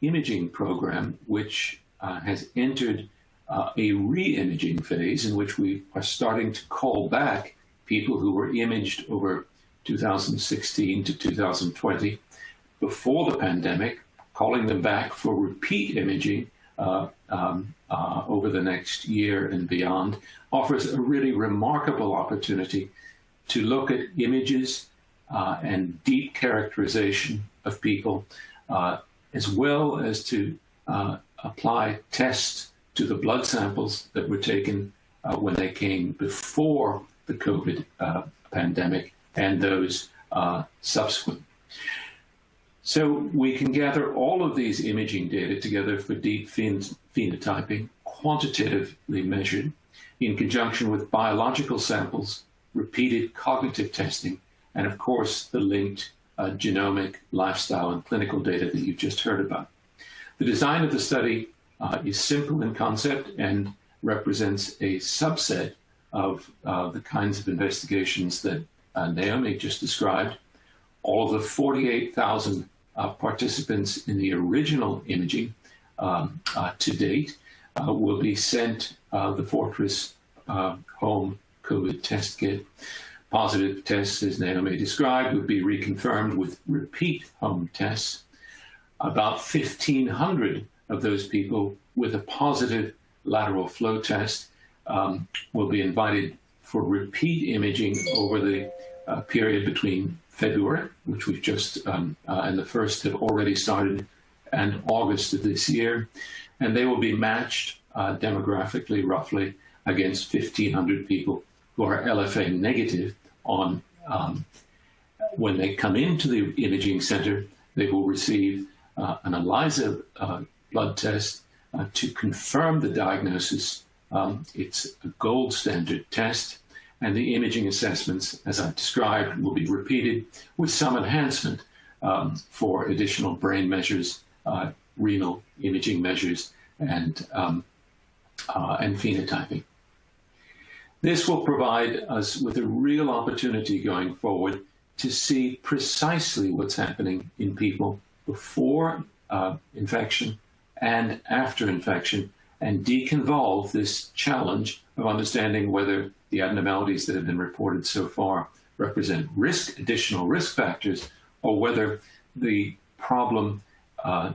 imaging program, which has entered a re-imaging phase in which we are starting to call back people who were imaged over 2016 to 2020 before the pandemic, calling them back for repeat imaging over the next year and beyond, offers a really remarkable opportunity to look at images and deep characterization of people, as well as to apply tests to the blood samples that were taken when they came before the COVID pandemic and those subsequent. So we can gather all of these imaging data together for deep phenotyping, quantitatively measured, in conjunction with biological samples, repeated cognitive testing, and of course the linked genomic, lifestyle, and clinical data that you've just heard about. The design of the study is simple in concept and represents a subset of the kinds of investigations that Naomi just described. All of the 48,000 participants in the original imaging to date will be sent the Fortress home COVID test kit. Positive tests, as Naomi described, would be reconfirmed with repeat home tests. About 1,500 of those people with a positive lateral flow test will be invited for repeat imaging over the period between February, which we've just, and the first have already started, and August of this year. And they will be matched demographically, roughly, against 1,500 people who are LFA negative on when they come into the imaging center. They will receive an ELISA blood test to confirm the diagnosis. It's a gold standard test, and the imaging assessments, as I've described, will be repeated with some enhancement for additional brain measures, renal imaging measures, and phenotyping. This will provide us with a real opportunity going forward to see precisely what's happening in people before infection and after infection, and deconvolve this challenge of understanding whether the abnormalities that have been reported so far represent additional risk factors, or whether the problem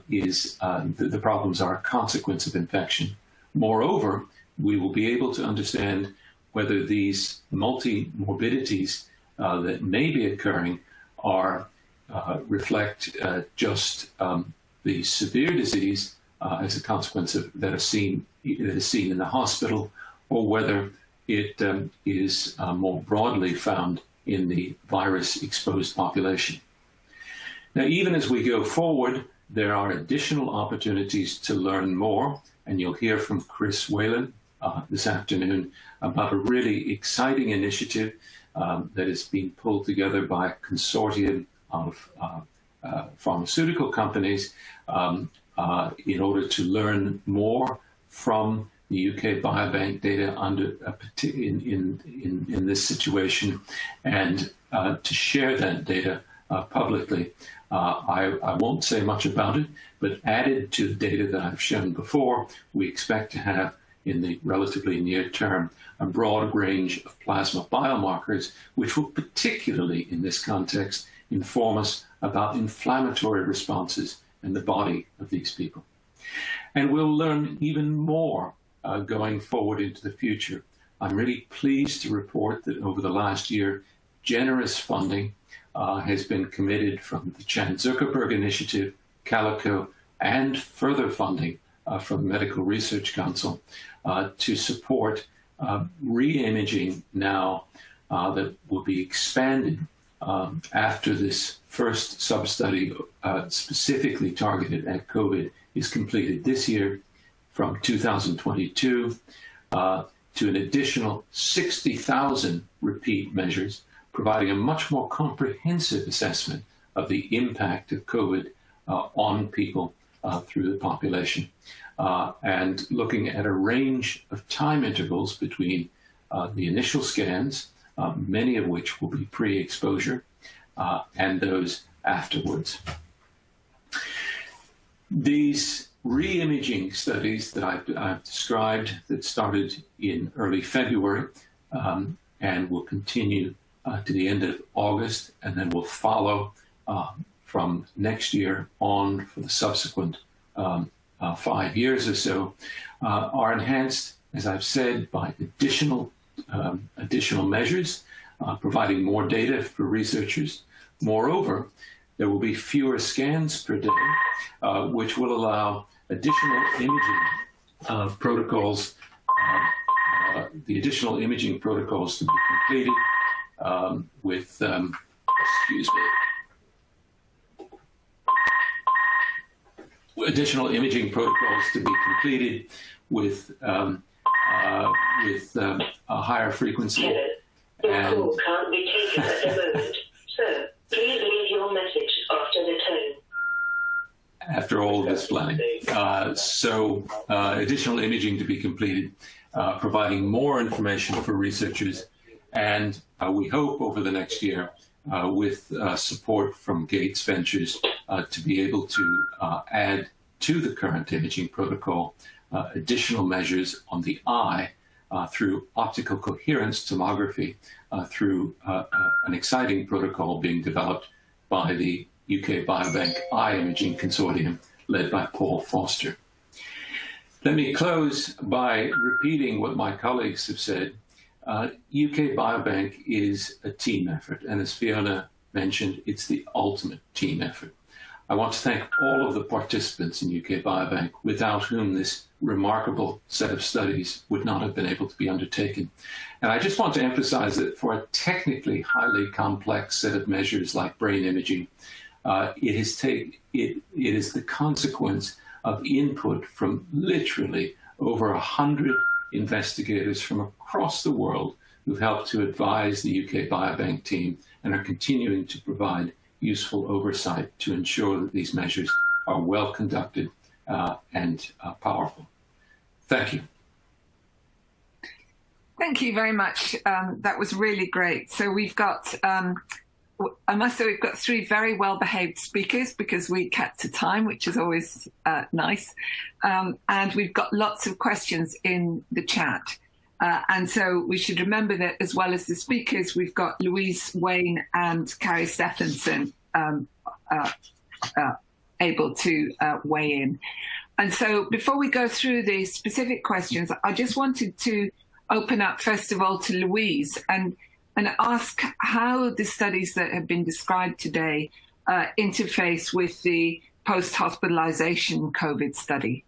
the problems are a consequence of infection. Moreover, we will be able to understand whether these multi-morbidities that may be occurring reflect just the severe disease as a consequence of that is seen in the hospital, or whether it is more broadly found in the virus-exposed population. Now, even as we go forward, there are additional opportunities to learn more, and you'll hear from Chris Whalen this afternoon about a really exciting initiative that is being pulled together by a consortium of pharmaceutical companies in order to learn more from the UK Biobank data in this situation, and to share that data publicly. I won't say much about it, but added to the data that I've shown before, we expect to have in the relatively near term a broad range of plasma biomarkers, which will particularly in this context inform us about inflammatory responses in the body of these people. And we'll learn even more going forward into the future. I'm really pleased to report that over the last year, generous funding has been committed from the Chan Zuckerberg Initiative, Calico, and further funding from the Medical Research Council to support re-imaging now that will be expanded after this first sub-study specifically targeted at COVID is completed this year from 2022 to an additional 60,000 repeat measures, providing a much more comprehensive assessment of the impact of COVID on people through the population, and looking at a range of time intervals between the initial scans, many of which will be pre-exposure, and those afterwards. These re-imaging studies that I've described that started in early February and will continue to the end of August, and then will follow from next year on for the subsequent 5 years or so, are enhanced, as I've said, by additional measures, providing more data for researchers. Moreover, there will be fewer scans per day, which will allow additional imaging protocols, the additional imaging protocols to be completed with, additional imaging protocols to be completed with a higher frequency. Your call can't be taken at the moment, so please leave your message after the tone. After all this planning. Additional imaging to be completed, providing more information for researchers, and we hope over the next year, with support from Gates Ventures, to be able to add to the current imaging protocol additional measures on the eye through optical coherence tomography, through an exciting protocol being developed by the UK Biobank Eye Imaging Consortium, led by Paul Foster. Let me close by repeating what my colleagues have said. UK Biobank is a team effort, and as Fiona mentioned, it's the ultimate team effort. I want to thank all of the participants in UK Biobank, without whom this remarkable set of studies would not have been able to be undertaken. And I just want to emphasize that for a technically highly complex set of measures like brain imaging, it is the consequence of input from literally over 100 investigators from across the world who've helped to advise the UK Biobank team and are continuing to provide useful oversight to ensure that these measures are well conducted and powerful. Thank you. Thank you very much. That was really great. So we've got, I must say, we've got 3 very well-behaved speakers because we kept to time, which is always nice. And we've got lots of questions in the chat. And so we should remember that as well as the speakers, we've got Louise Wayne and Carrie Stephenson able to weigh in. And so before we go through the specific questions, I just wanted to open up, first of all, to Louise and ask how the studies that have been described today interface with the post-hospitalization COVID study.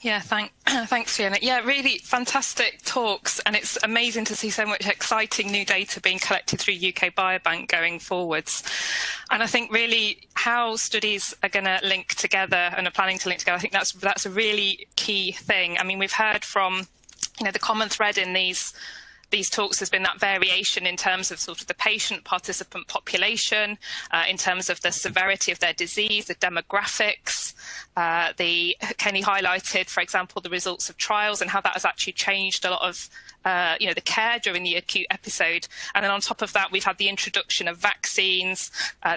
Yeah, thanks, Fiona. Yeah, really fantastic talks, and it's amazing to see so much exciting new data being collected through UK Biobank going forwards. And I think really how studies are going to link together and are planning to link together, I think that's a really key thing. I mean, we've heard from, the common thread in these talks has been that variation in terms of sort of the patient participant population, in terms of the severity of their disease, the demographics. Kenny highlighted, for example, the results of trials and how that has actually changed a lot of the care during the acute episode. And then on top of that, we've had the introduction of vaccines,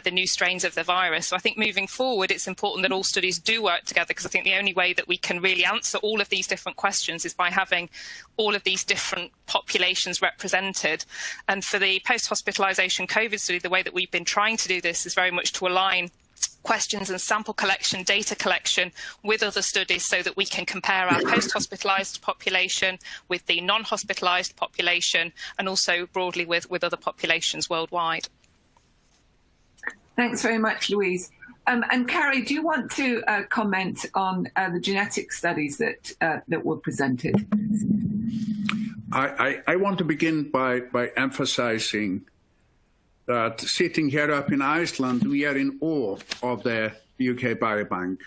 the new strains of the virus. So I think moving forward, it's important that all studies do work together, because I think the only way that we can really answer all of these different questions is by having all of these different populations represented. And for the post-hospitalization COVID study, the way that we've been trying to do this is very much to align questions and sample collection, data collection with other studies so that we can compare our post-hospitalized population with the non-hospitalized population and also broadly with other populations worldwide. Thanks very much, Louise. And Carrie, do you want to comment on the genetic studies that were presented? I want to begin by emphasizing that sitting here up in Iceland, we are in awe of the UK Biobank.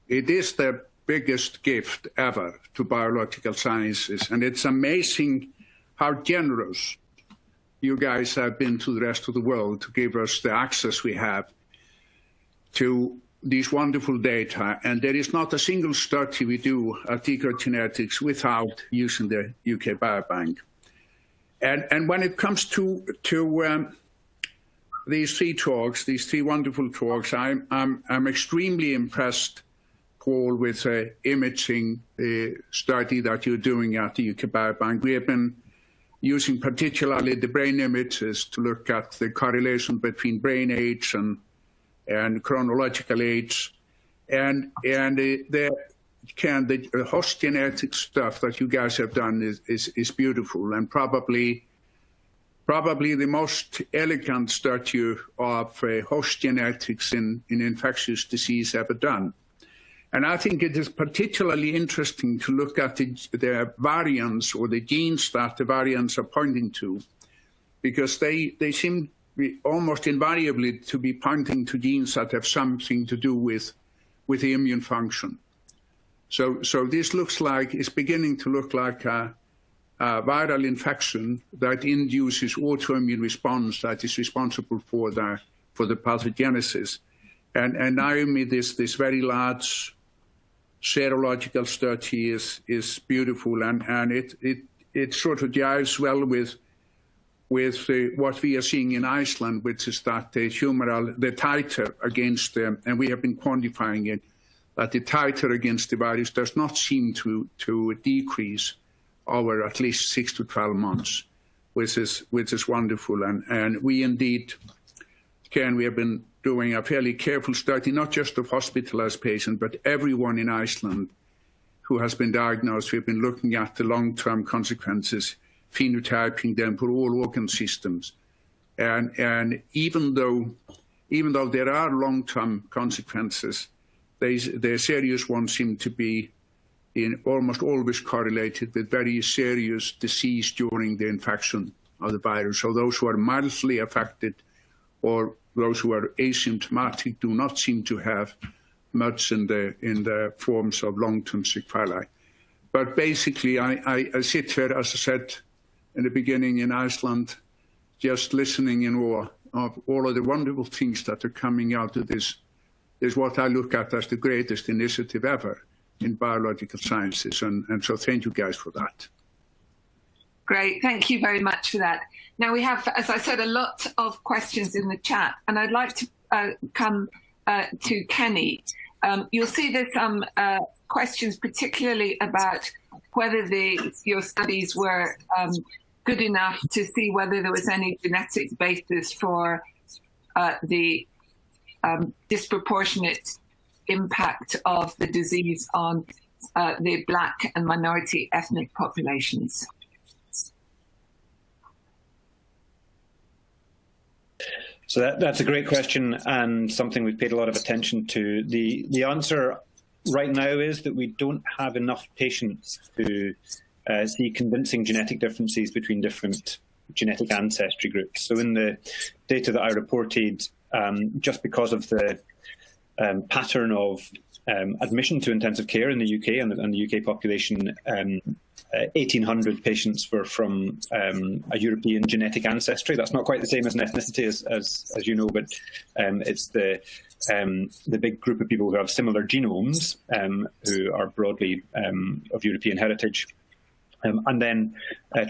It is the biggest gift ever to biological sciences, and it's amazing how generous you guys have been to the rest of the world to give us the access we have to these wonderful data. And there is not a single study we do at Decode Genetics without using the UK Biobank. And when it comes to these three wonderful talks, I'm extremely impressed, Paul, with the imaging study that you're doing at the UK Biobank. We have been using particularly the brain images to look at the correlation between brain age and chronological age, and the host genetic stuff that you guys have done is beautiful, and probably the most elegant study of host genetics in infectious disease ever done. And I think it is particularly interesting to look at the variants or the genes that the variants are pointing to, because they seem almost invariably to be pointing to genes that have something to do with the immune function. So this is beginning to look like a viral infection that induces autoimmune response that is responsible for the pathogenesis. And Naomi, this very large serological study is beautiful, and it sort of jives well with what we are seeing in Iceland, which is that the titer against and we have been quantifying it, that the titer against the virus does not seem to decrease over at least 6 to 12 months, which is wonderful. And we indeed we have been doing a fairly careful study, not just of hospitalized patients, but everyone in Iceland who has been diagnosed. We've been looking at the long-term consequences, phenotyping them for all organ systems. And even though there are long-term consequences, the serious ones seem to be almost always correlated with very serious disease during the infection of the virus. So those who are mildly affected or those who are asymptomatic do not seem to have much in the forms of long-term sequelae. But basically, I sit here, as I said in the beginning, in Iceland, just listening in awe of all of the wonderful things that are coming out of this, is what I look at as the greatest initiative ever in biological sciences. And so thank you guys for that. Great, thank you very much for that. Now we have, as I said, a lot of questions in the chat, and I'd like to come to Kenny. You'll see there's some questions particularly about whether your studies were good enough to see whether there was any genetic basis for the disproportionate impact of the disease on the Black and minority ethnic populations. So that's a great question and something we've paid a lot of attention to. The answer right now is that we don't have enough patients to see convincing genetic differences between different genetic ancestry groups. So in the data that I reported, just because of the pattern of admission to intensive care in the UK and the UK population, 1,800 patients were from a European genetic ancestry. That's not quite the same as an ethnicity, as you know, but it's the big group of people who have similar genomes, who are broadly of European heritage. And then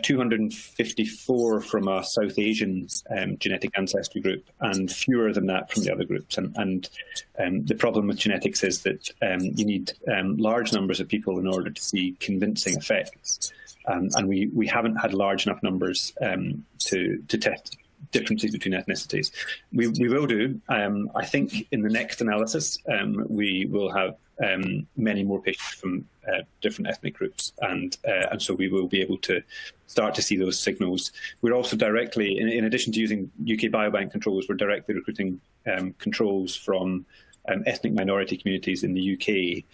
254 from a South Asian genetic ancestry group, and fewer than that from the other groups. And the problem with genetics is that you need large numbers of people in order to see convincing effects. And we haven't had large enough numbers to test differences between ethnicities. We will do. I think in the next analysis, we will have many more patients from different ethnic groups, and so we will be able to start to see those signals. We're also directly, in addition to using UK Biobank controls, we're directly recruiting controls from ethnic minority communities in the UK,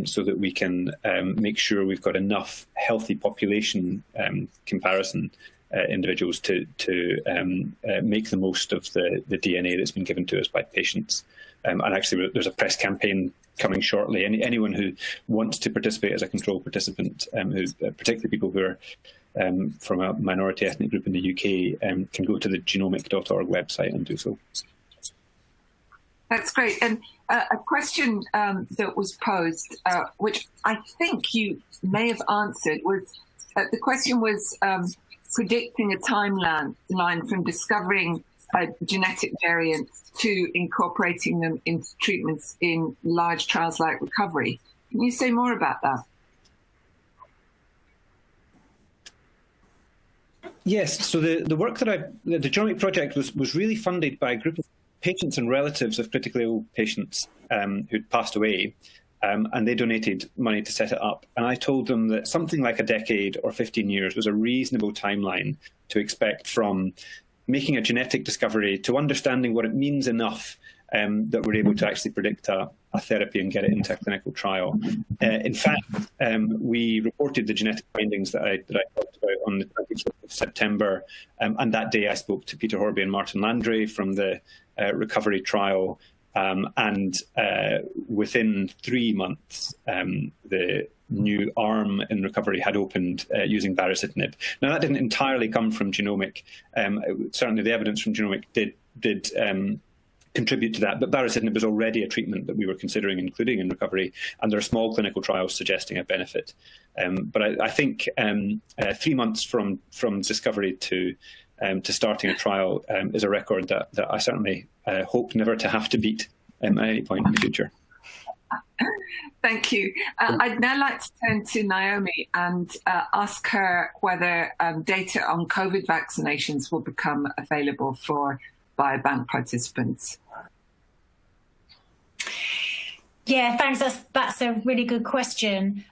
so that we can make sure we've got enough healthy population comparison individuals to make the most of the DNA that's been given to us by patients. And actually, there's a press campaign coming shortly. Anyone who wants to participate as a control participant, particularly people who are from a minority ethnic group in the UK, can go to the genomic.org website and do so. That's great. And a question that was posed, which I think you may have answered, was the question was predicting a timeline from discovering genetic variants to incorporating them into treatments in large trials like Recovery. Can you say more about that? Yes. So the work that the Genomic Project was really funded by a group of patients and relatives of critically ill patients who'd passed away, and they donated money to set it up. And I told them that something like a decade or 15 years was a reasonable timeline to expect from making a genetic discovery to understanding what it means enough that we're able to actually predict a therapy and get it into a clinical trial. In fact, we reported the genetic findings that I talked about on the 24th of September, and that day I spoke to Peter Horby and Martin Landry from the Recovery trial, and within 3 months, the new arm in Recovery had opened using baricitinib. Now, that didn't entirely come from Genomic. Certainly the evidence from Genomic did contribute to that, but baricitinib was already a treatment that we were considering including in Recovery, and there are small clinical trials suggesting a benefit. But I think 3 months from discovery to starting a trial is a record that I certainly hope never to have to beat at any point in the future. Thank you. I'd now like to turn to Naomi and ask her whether data on COVID vaccinations will become available for Biobank participants. Yeah, thanks. That's a really good question.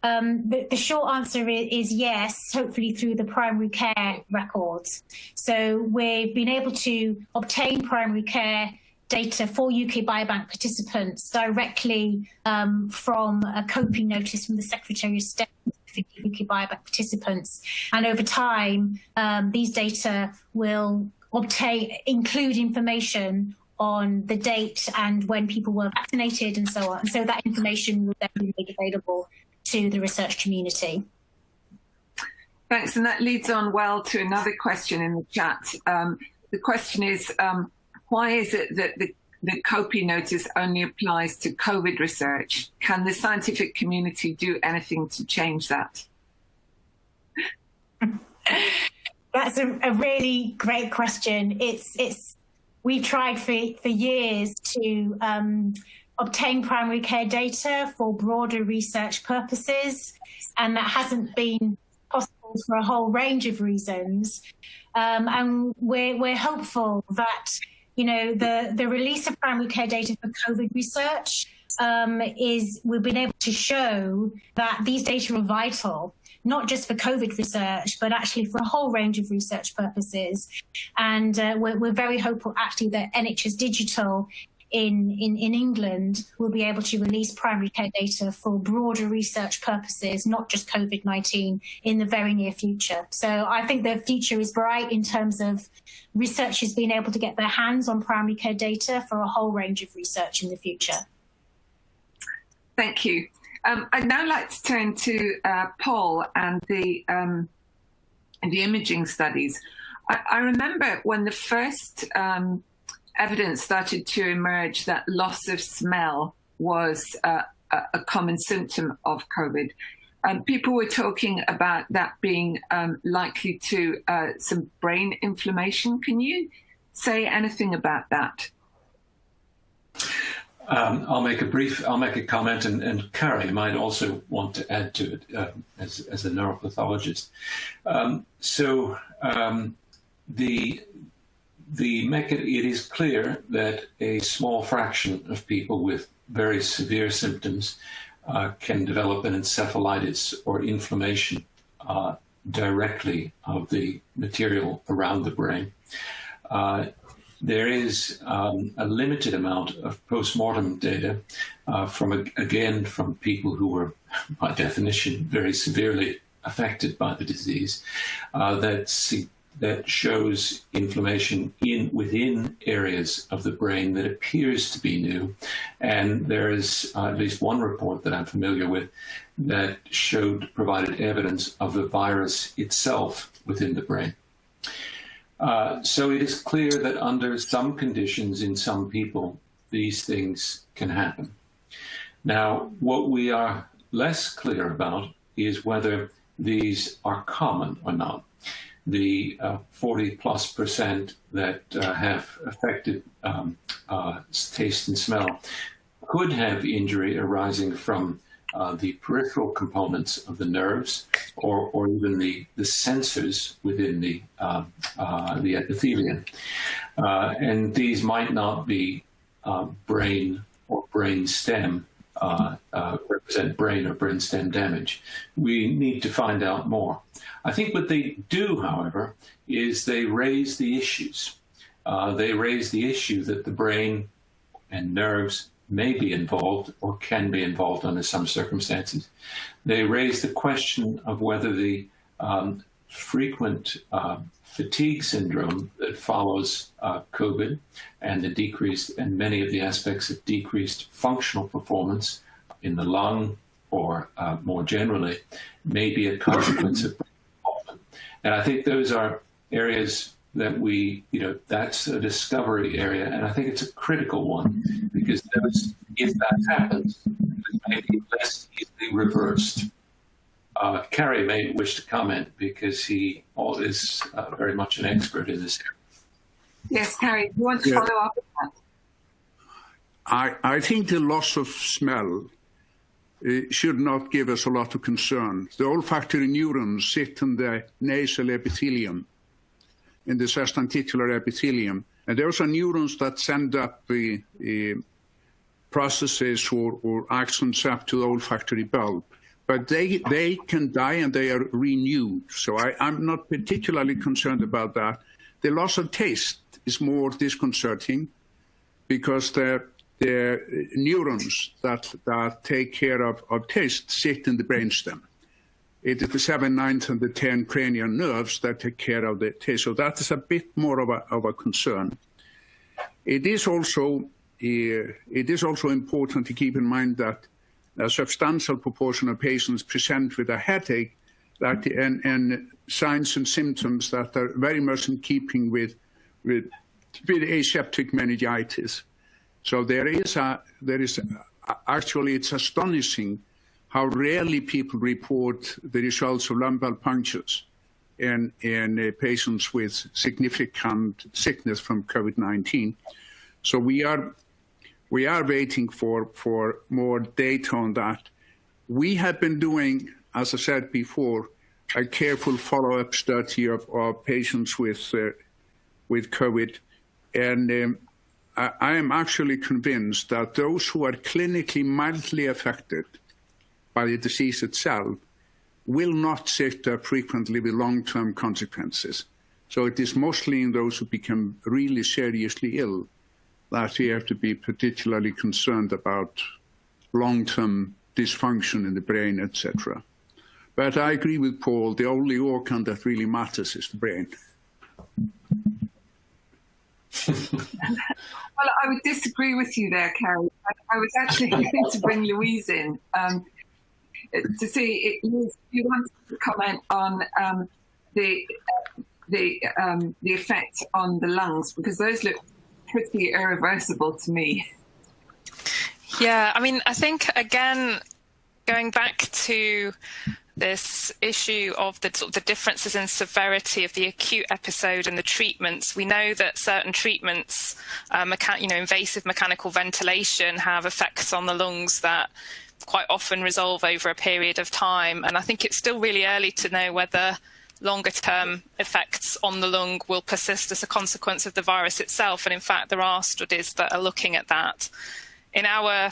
The short answer is yes, hopefully through the primary care records. So we've been able to obtain primary care data for UK Biobank participants directly from a coping notice from the Secretary of State for UK Biobank participants. And over time, these data will include information on the date and when people were vaccinated and so on. And so that information will then be made available to the research community. Thanks, and that leads on well to another question in the chat. The question is, why is it that the COPI notice only applies to COVID research? Can the scientific community do anything to change that? That's a really great question. We've tried for years to obtain primary care data for broader research purposes, and that hasn't been possible for a whole range of reasons. And we're hopeful that the release of primary care data for COVID research we've been able to show that these data are vital, not just for COVID research, but actually for a whole range of research purposes. And we're very hopeful actually that NHS Digital in England will be able to release primary care data for broader research purposes, not just COVID-19, in the very near future. So I think the future is bright in terms of researchers being able to get their hands on primary care data for a whole range of research in the future. Thank you. I'd now like to turn to Paul and the imaging studies. I remember when the first evidence started to emerge that loss of smell was a common symptom of COVID. People were talking about that being likely to some brain inflammation. Can you say anything about that? I'll make a comment, and Carrie might also want to add to it as a neuropathologist. It is clear that a small fraction of people with very severe symptoms can develop an encephalitis or inflammation directly of the material around the brain. there is a limited amount of post-mortem data from people who were, by definition, very severely affected by the disease, that shows inflammation within areas of the brain that appears to be new. And there is at least one report that I'm familiar with that provided evidence of the virus itself within the brain. So it is clear that under some conditions in some people, these things can happen. Now, what we are less clear about is whether these are common or not. The 40+% that have affected taste and smell could have injury arising from the peripheral components of the nerves, or even the sensors within the epithelium. And these might not be brain or brain stem, represent brain or brain stem damage. We need to find out more. I think what they do, however, is they raise the issues. They raise the issue that the brain and nerves may be involved or can be involved under some circumstances. They raise the question of whether the frequent fatigue syndrome that follows COVID and the decreased and many of the aspects of decreased functional performance in the lung or more generally may be a consequence of involvement. And I think those are areas that that's a discovery area, and I think it's a critical one, because if that happens, it may be less easily reversed. Carrie may wish to comment, because he is very much an expert in this area. Yes, Carrie, you want to follow up on that? I think the loss of smell should not give us a lot of concern. The olfactory neurons sit in the nasal epithelium, in the substanticular epithelium. And those are neurons that send up processes or actions up to the olfactory bulb. But they can die and they are renewed. So I'm not particularly concerned about that. The loss of taste is more disconcerting, because the neurons that take care of taste sit in the brainstem. It is the 7, 9, and the 10 cranial nerves that take care of the taste. So that is a bit more of a concern. It is also important to keep in mind that a substantial proportion of patients present with a headache and signs and symptoms that are very much in keeping with aseptic meningitis. So actually it's astonishing how rarely people report the results of lumbar punctures in patients with significant sickness from COVID-19. So we are waiting for more data on that. We have been doing, as I said before, a careful follow-up study of patients with COVID, and I am actually convinced that those who are clinically mildly affected by the disease itself will not sit up frequently with long-term consequences. So it is mostly in those who become really seriously ill that we have to be particularly concerned about long-term dysfunction in the brain, etc. But I agree with Paul, the only organ that really matters is the brain. Well, I would disagree with you there, Carrie. I was actually going to bring Louise in to see if you wanted to comment on the effect on the lungs, because those look pretty irreversible to me. Yeah, I mean, I think, again, going back to this issue of the differences in severity of the acute episode and the treatments, we know that certain treatments, invasive mechanical ventilation, have effects on the lungs that quite often resolve over a period of time. And I think it's still really early to know whether longer-term effects on the lung will persist as a consequence of the virus itself. And in fact, there are studies that are looking at that. In our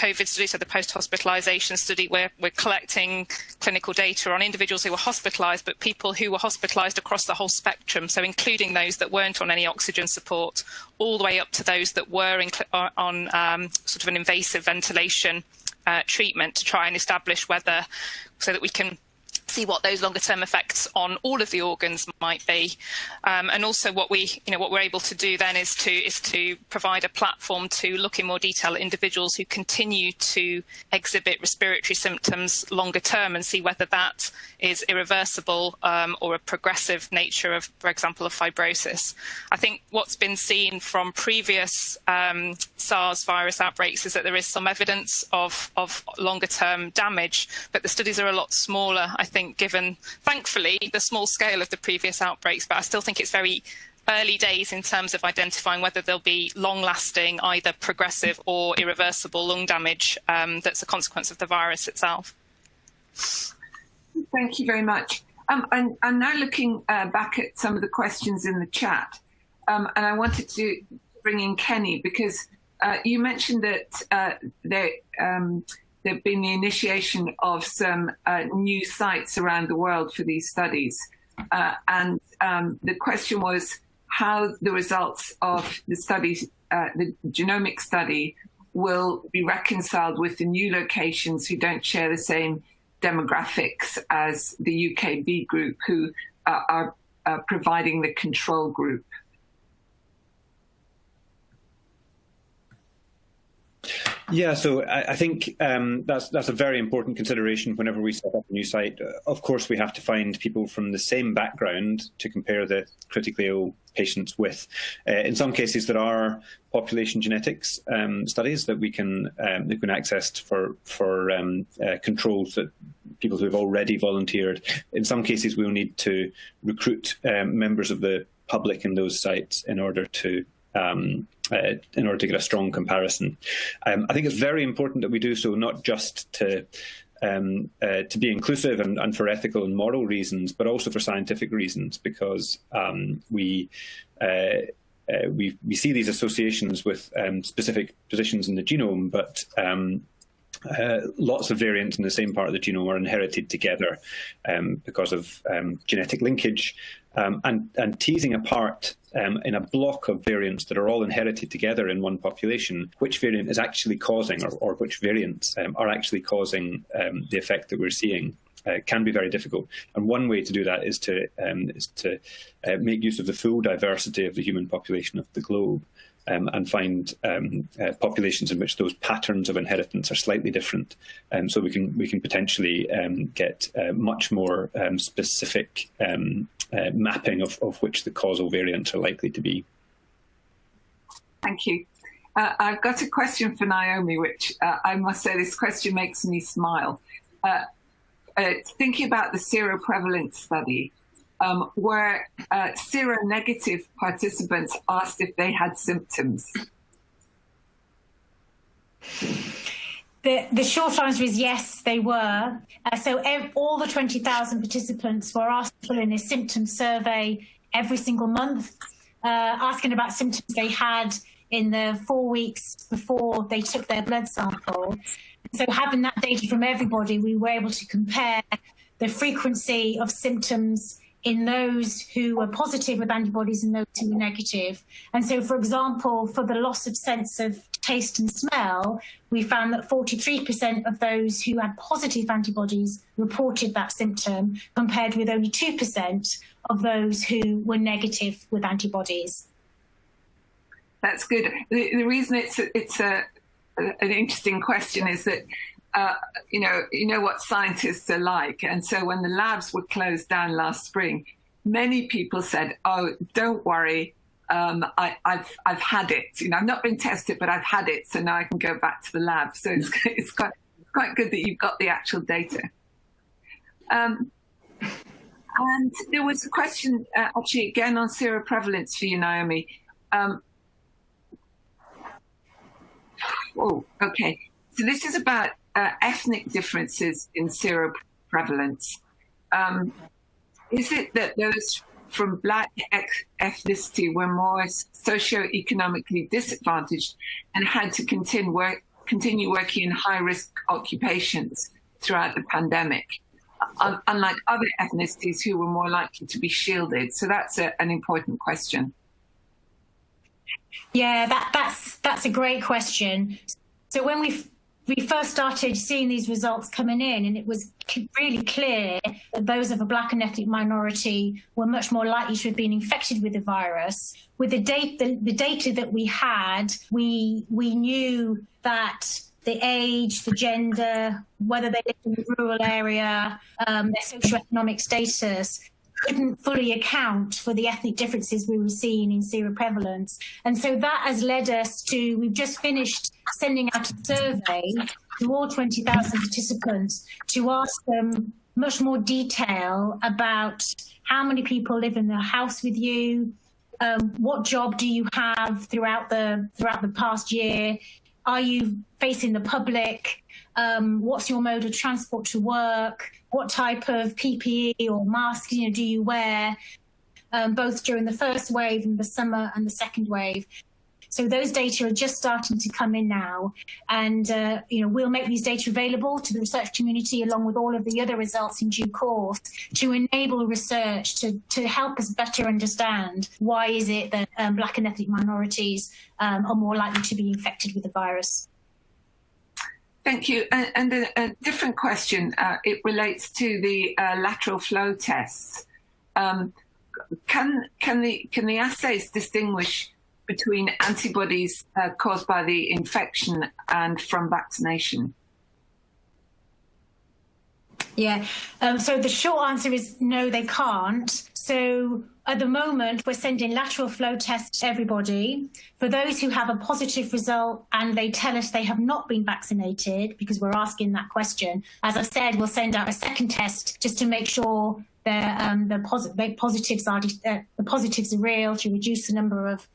COVID study, so the post-hospitalisation study, we're collecting clinical data on individuals who were hospitalised, but people who were hospitalised across the whole spectrum, so including those that weren't on any oxygen support, all the way up to those that were on sort of an invasive ventilation treatment, to try and establish whether, so that we can see what those longer term effects on all of the organs might be. And also what we're able to do then is to provide a platform to look in more detail at individuals who continue to exhibit respiratory symptoms longer term, and see whether that is irreversible or a progressive nature of, for example, of fibrosis. I think what's been seen from previous SARS virus outbreaks is that there is some evidence of longer term damage, but the studies are a lot smaller, I think, given, thankfully, the small scale of the previous outbreaks. But I still think it's very early days in terms of identifying whether there'll be long-lasting, either progressive or irreversible lung damage that's a consequence of the virus itself. Thank you very much. I'm now looking back at some of the questions in the chat, and I wanted to bring in Kenny, because you mentioned that there've been the initiation of some new sites around the world for these studies. And the question was how the results of the studies, the genomic study, will be reconciled with the new locations who don't share the same demographics as the UKB group, who are providing the control group. Yeah, so I think that's a very important consideration whenever we set up a new site. Of course, we have to find people from the same background to compare the critically ill patients with. In some cases, there are population genetics studies that we can access for controls, that people who have already volunteered. In some cases, we'll need to recruit members of the public in those sites in order to get a strong comparison. I think it's very important that we do so, not just to be inclusive and for ethical and moral reasons, but also for scientific reasons, because we see these associations with specific positions in the genome, but lots of variants in the same part of the genome are inherited together because of genetic linkage, and teasing apart in a block of variants that are all inherited together in one population, which variant is actually causing, or which variants are actually causing the effect that we're seeing, can be very difficult. And one way to do that is to make use of the full diversity of the human population of the globe, and find populations in which those patterns of inheritance are slightly different, so we can potentially get much more specific mapping of which the causal variants are likely to be. Thank you. I've got a question for Naomi, which I must say this question makes me smile. Thinking about the seroprevalence study, where seronegative participants asked if they had symptoms. The short answer is yes, they were. So all the 20,000 participants were asked to fill in a symptom survey every single month, asking about symptoms they had in the 4 weeks before they took their blood sample. So having that data from everybody, we were able to compare the frequency of symptoms in those who were positive with antibodies and those who were negative. And so, for example, for the loss of sense of taste and smell, we found that 43% of those who had positive antibodies reported that symptom, compared with only 2% of those who were negative with antibodies. That's good. The reason it's an interesting question is that you know what scientists are like, and so when the labs were closed down last spring, many people said, "Oh, don't worry, I've had it. I've not been tested, but I've had it, so now I can go back to the lab." So it's quite good that you've got the actual data. And there was a question actually again on seroprevalence for you, Naomi. Oh, okay. So this is about ethnic differences in seroprevalence. Is it that those from Black ethnicity were more socioeconomically disadvantaged and had to continue continue working in high-risk occupations throughout the pandemic, unlike other ethnicities who were more likely to be shielded? So that's an important question. Yeah, that's a great question. So when we first started seeing these results coming in, and it was really clear that those of a Black and ethnic minority were much more likely to have been infected with the virus. With the data that we had, we knew that the age, the gender, whether they lived in a rural area, their socioeconomic status, couldn't fully account for the ethnic differences we were seeing in seroprevalence. And so that has led us to, we've just finished sending out a survey to all 20,000 participants to ask them much more detail about how many people live in the house with you, what job do you have throughout the past year, are you facing the public, what's your mode of transport to work, what type of PPE or mask do you wear, both during the first wave in the summer and the second wave. So those data are just starting to come in now, and we'll make these data available to the research community along with all of the other results in due course to enable research to help us better understand why is it that Black and ethnic minorities are more likely to be infected with the virus. Thank you. And a different question, it relates to the lateral flow tests. Can the assays distinguish between antibodies caused by the infection and from vaccination? Yeah, so the short answer is no, they can't. So at the moment, we're sending lateral flow tests to everybody. For those who have a positive result and they tell us they have not been vaccinated, because we're asking that question, as I said, we'll send out a second test just to make sure the positives are real, to reduce the number of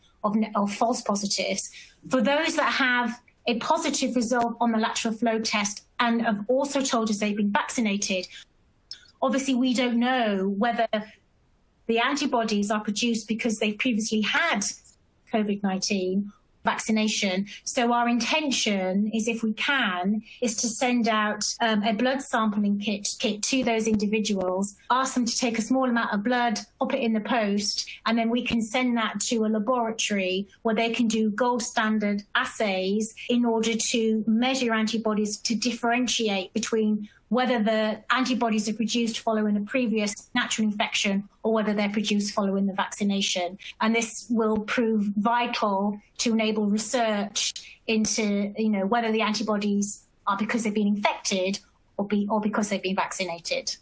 false positives. For those that have a positive result on the lateral flow test and have also told us they've been vaccinated, obviously we don't know whether the antibodies are produced because they've previously had COVID-19 vaccination. So our intention is, if we can, is to send out a blood sampling kit to those individuals, ask them to take a small amount of blood, pop it in the post, and then we can send that to a laboratory where they can do gold standard assays in order to measure antibodies to differentiate between whether the antibodies are produced following a previous natural infection or whether they're produced following the vaccination. And this will prove vital to enable research into, whether the antibodies are because they've been infected or because they've been vaccinated.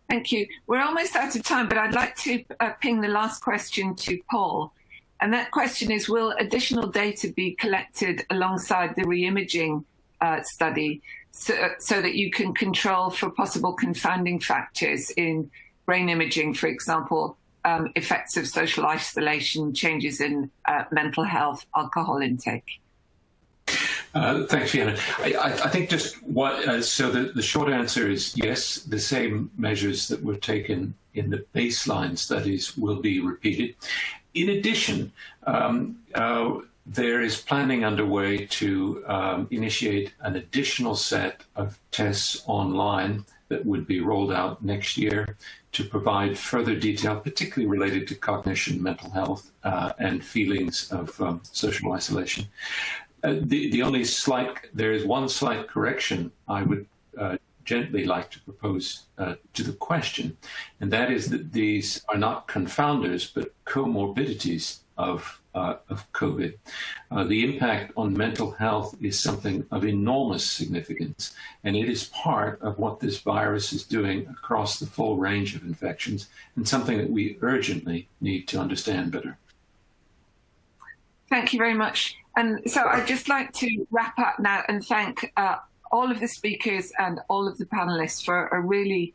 Thank you. We're almost out of time, but I'd like to ping the last question to Paul. And that question is, will additional data be collected alongside the re-imaging study so that you can control for possible confounding factors in brain imaging, for example, effects of social isolation, changes in mental health, alcohol intake? Thanks, Fiona. I think just so the short answer is yes, the same measures that were taken in the baseline studies will be repeated. In addition, there is planning underway to initiate an additional set of tests online that would be rolled out next year to provide further detail, particularly related to cognition, mental health, and feelings of social isolation. There is one slight correction I would gently like to propose to the question, and that is that these are not confounders, but comorbidities of COVID. The impact on mental health is something of enormous significance, and it is part of what this virus is doing across the full range of infections, and something that we urgently need to understand better. Thank you very much. And so I'd just like to wrap up now and thank all of the speakers and all of the panelists for a really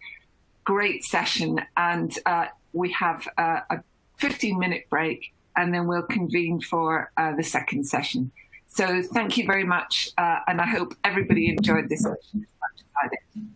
great session. And we have a 15-minute break, and then we'll convene for the second session. So thank you very much, and I hope everybody enjoyed this session as much as I did.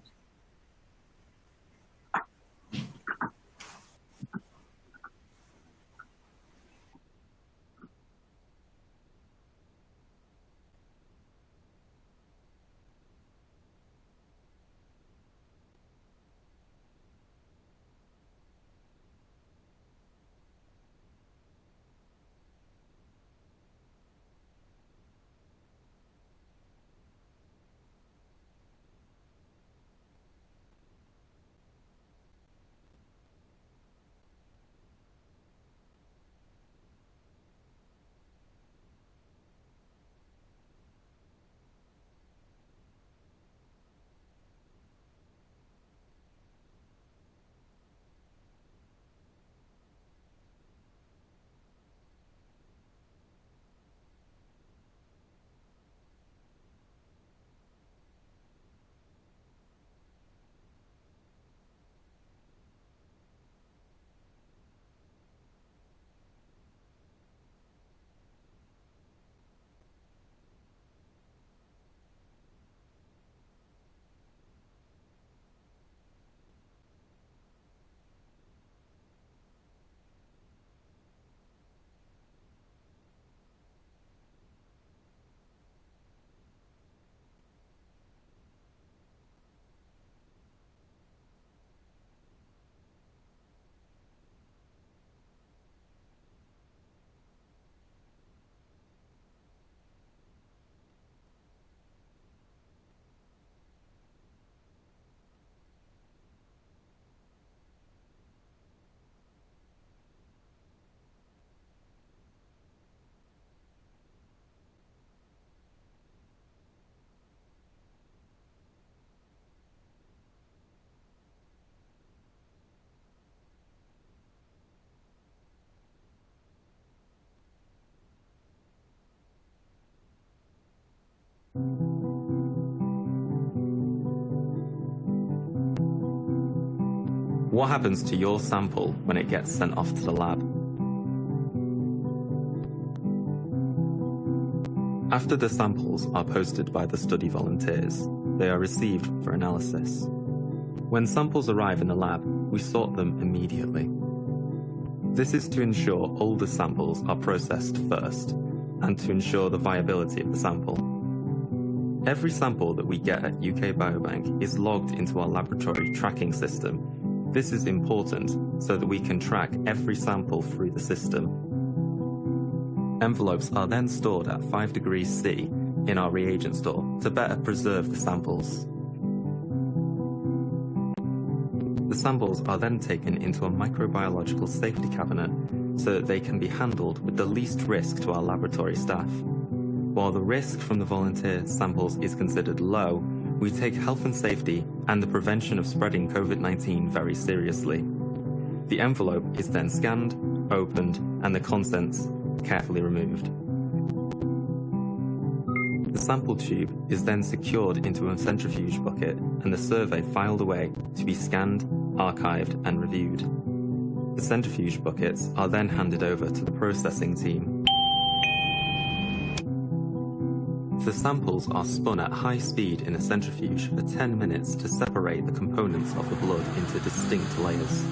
What happens to your sample when it gets sent off to the lab? After the samples are posted by the study volunteers, they are received for analysis. When samples arrive in the lab, we sort them immediately. This is to ensure older samples are processed first, and to ensure the viability of the sample. Every sample that we get at UK Biobank is logged into our laboratory tracking system. This is important so that we can track every sample through the system. Envelopes are then stored at 5 degrees C in our reagent store to better preserve the samples. The samples are then taken into a microbiological safety cabinet so that they can be handled with the least risk to our laboratory staff. While the risk from the volunteer samples is considered low, we take health and safety and the prevention of spreading COVID-19 very seriously. The envelope is then scanned, opened, and the contents carefully removed. The sample tube is then secured into a centrifuge bucket and the survey filed away to be scanned, archived, and reviewed. The centrifuge buckets are then handed over to the processing team. The samples are spun at high speed in a centrifuge for 10 minutes to separate the components of the blood into distinct layers.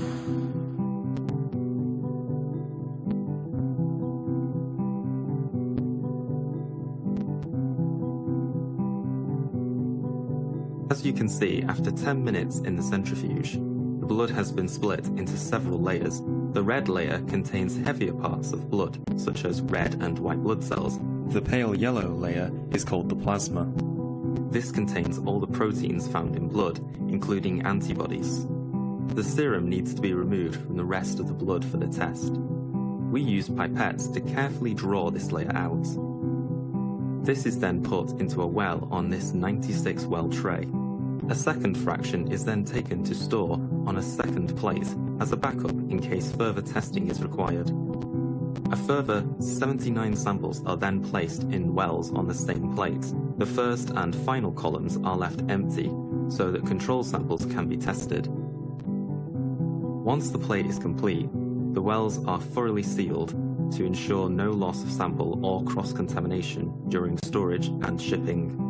As you can see, after 10 minutes in the centrifuge, the blood has been split into several layers. The red layer contains heavier parts of blood, such as red and white blood cells. The pale yellow layer is called the plasma. This contains all the proteins found in blood, including antibodies. The serum needs to be removed from the rest of the blood for the test. We use pipettes to carefully draw this layer out. This is then put into a well on this 96 well tray. A second fraction is then taken to store on a second plate as a backup in case further testing is required. A further 79 samples are then placed in wells on the same plate. The first and final columns are left empty so that control samples can be tested. Once the plate is complete, the wells are thoroughly sealed to ensure no loss of sample or cross-contamination during storage and shipping.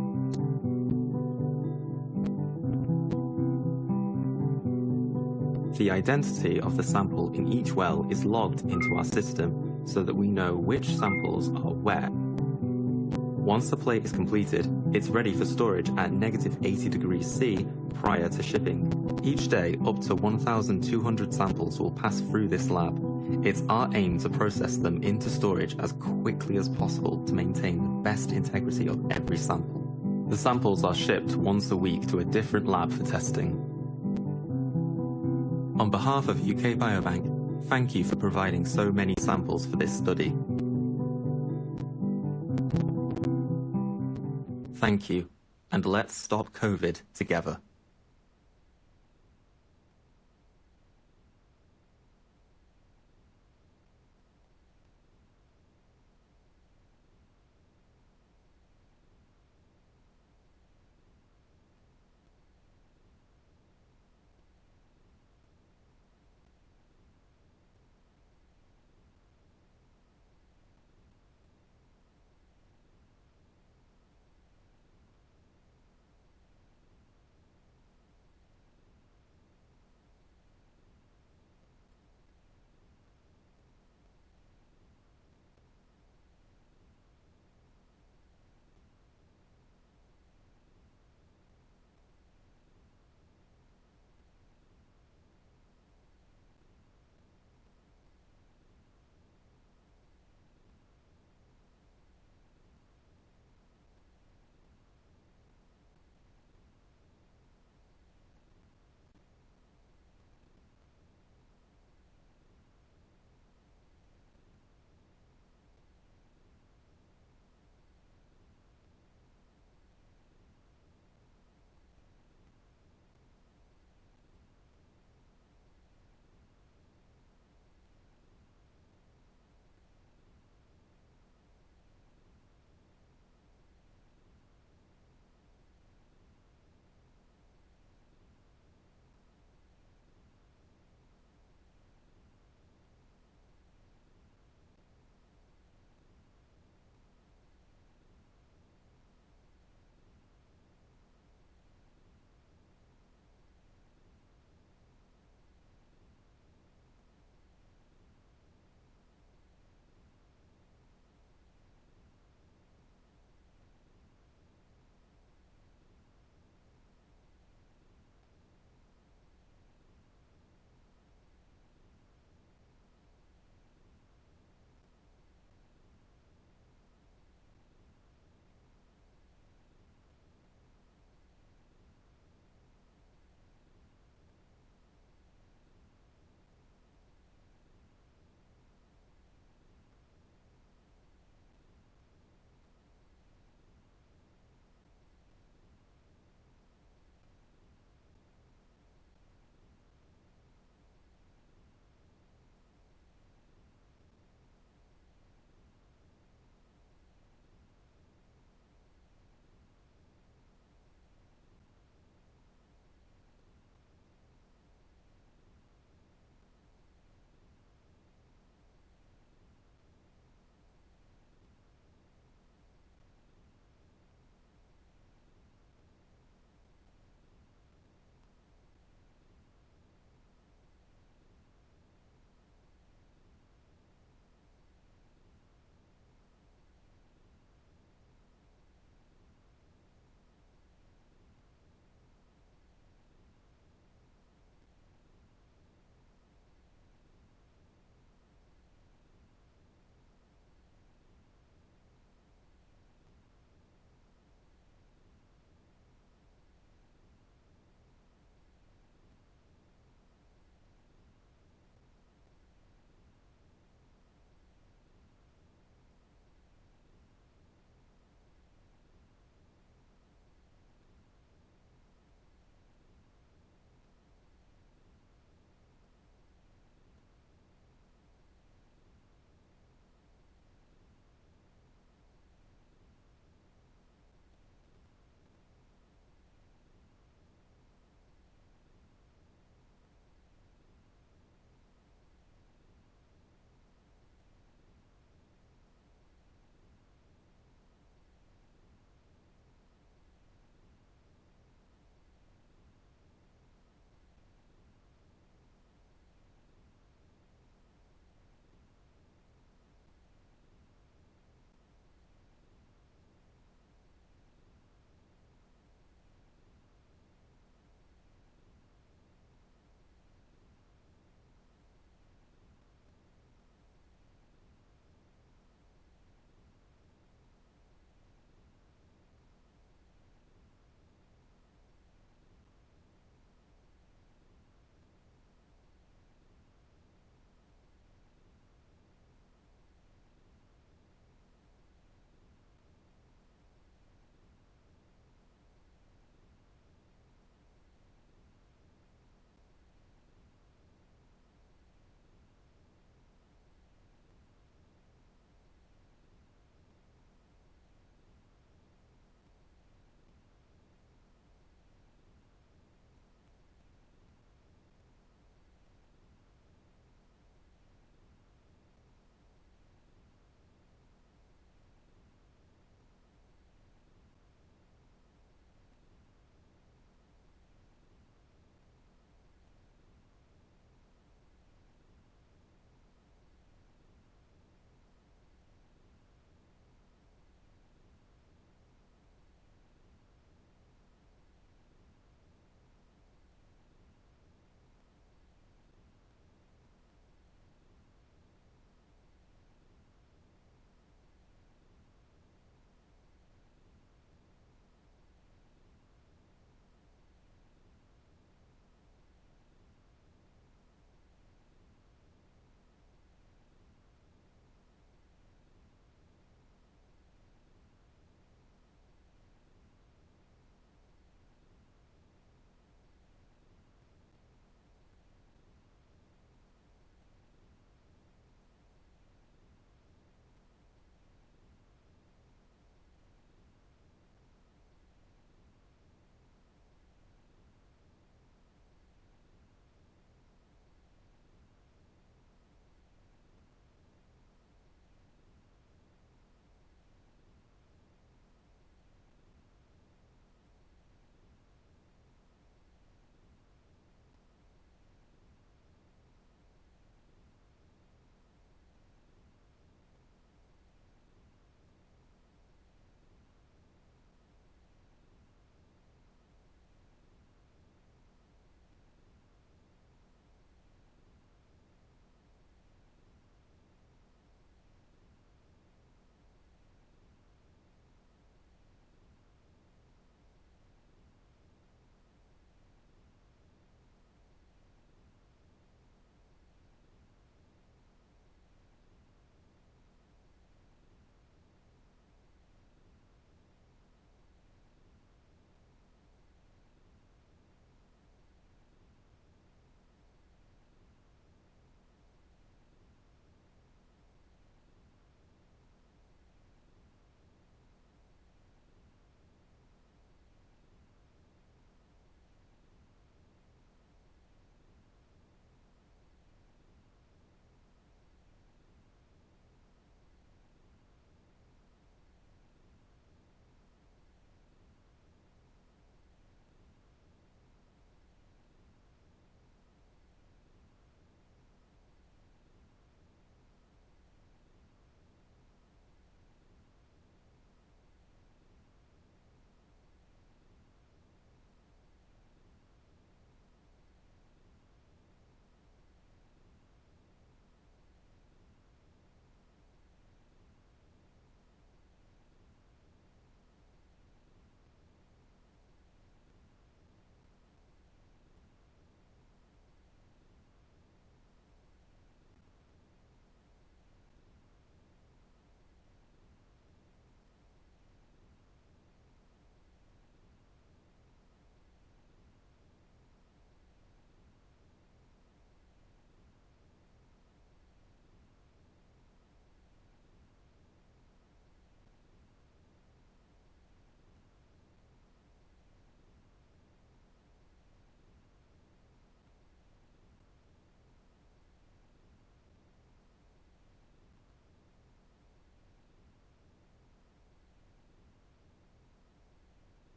The identity of the sample in each well is logged into our system so that we know which samples are where. Once the plate is completed, it's ready for storage at -80 degrees C prior to shipping. Each day, up to 1,200 samples will pass through this lab. It's our aim to process them into storage as quickly as possible to maintain the best integrity of every sample. The samples are shipped once a week to a different lab for testing. On behalf of UK Biobank, thank you for providing so many samples for this study. Thank you, and let's stop COVID together.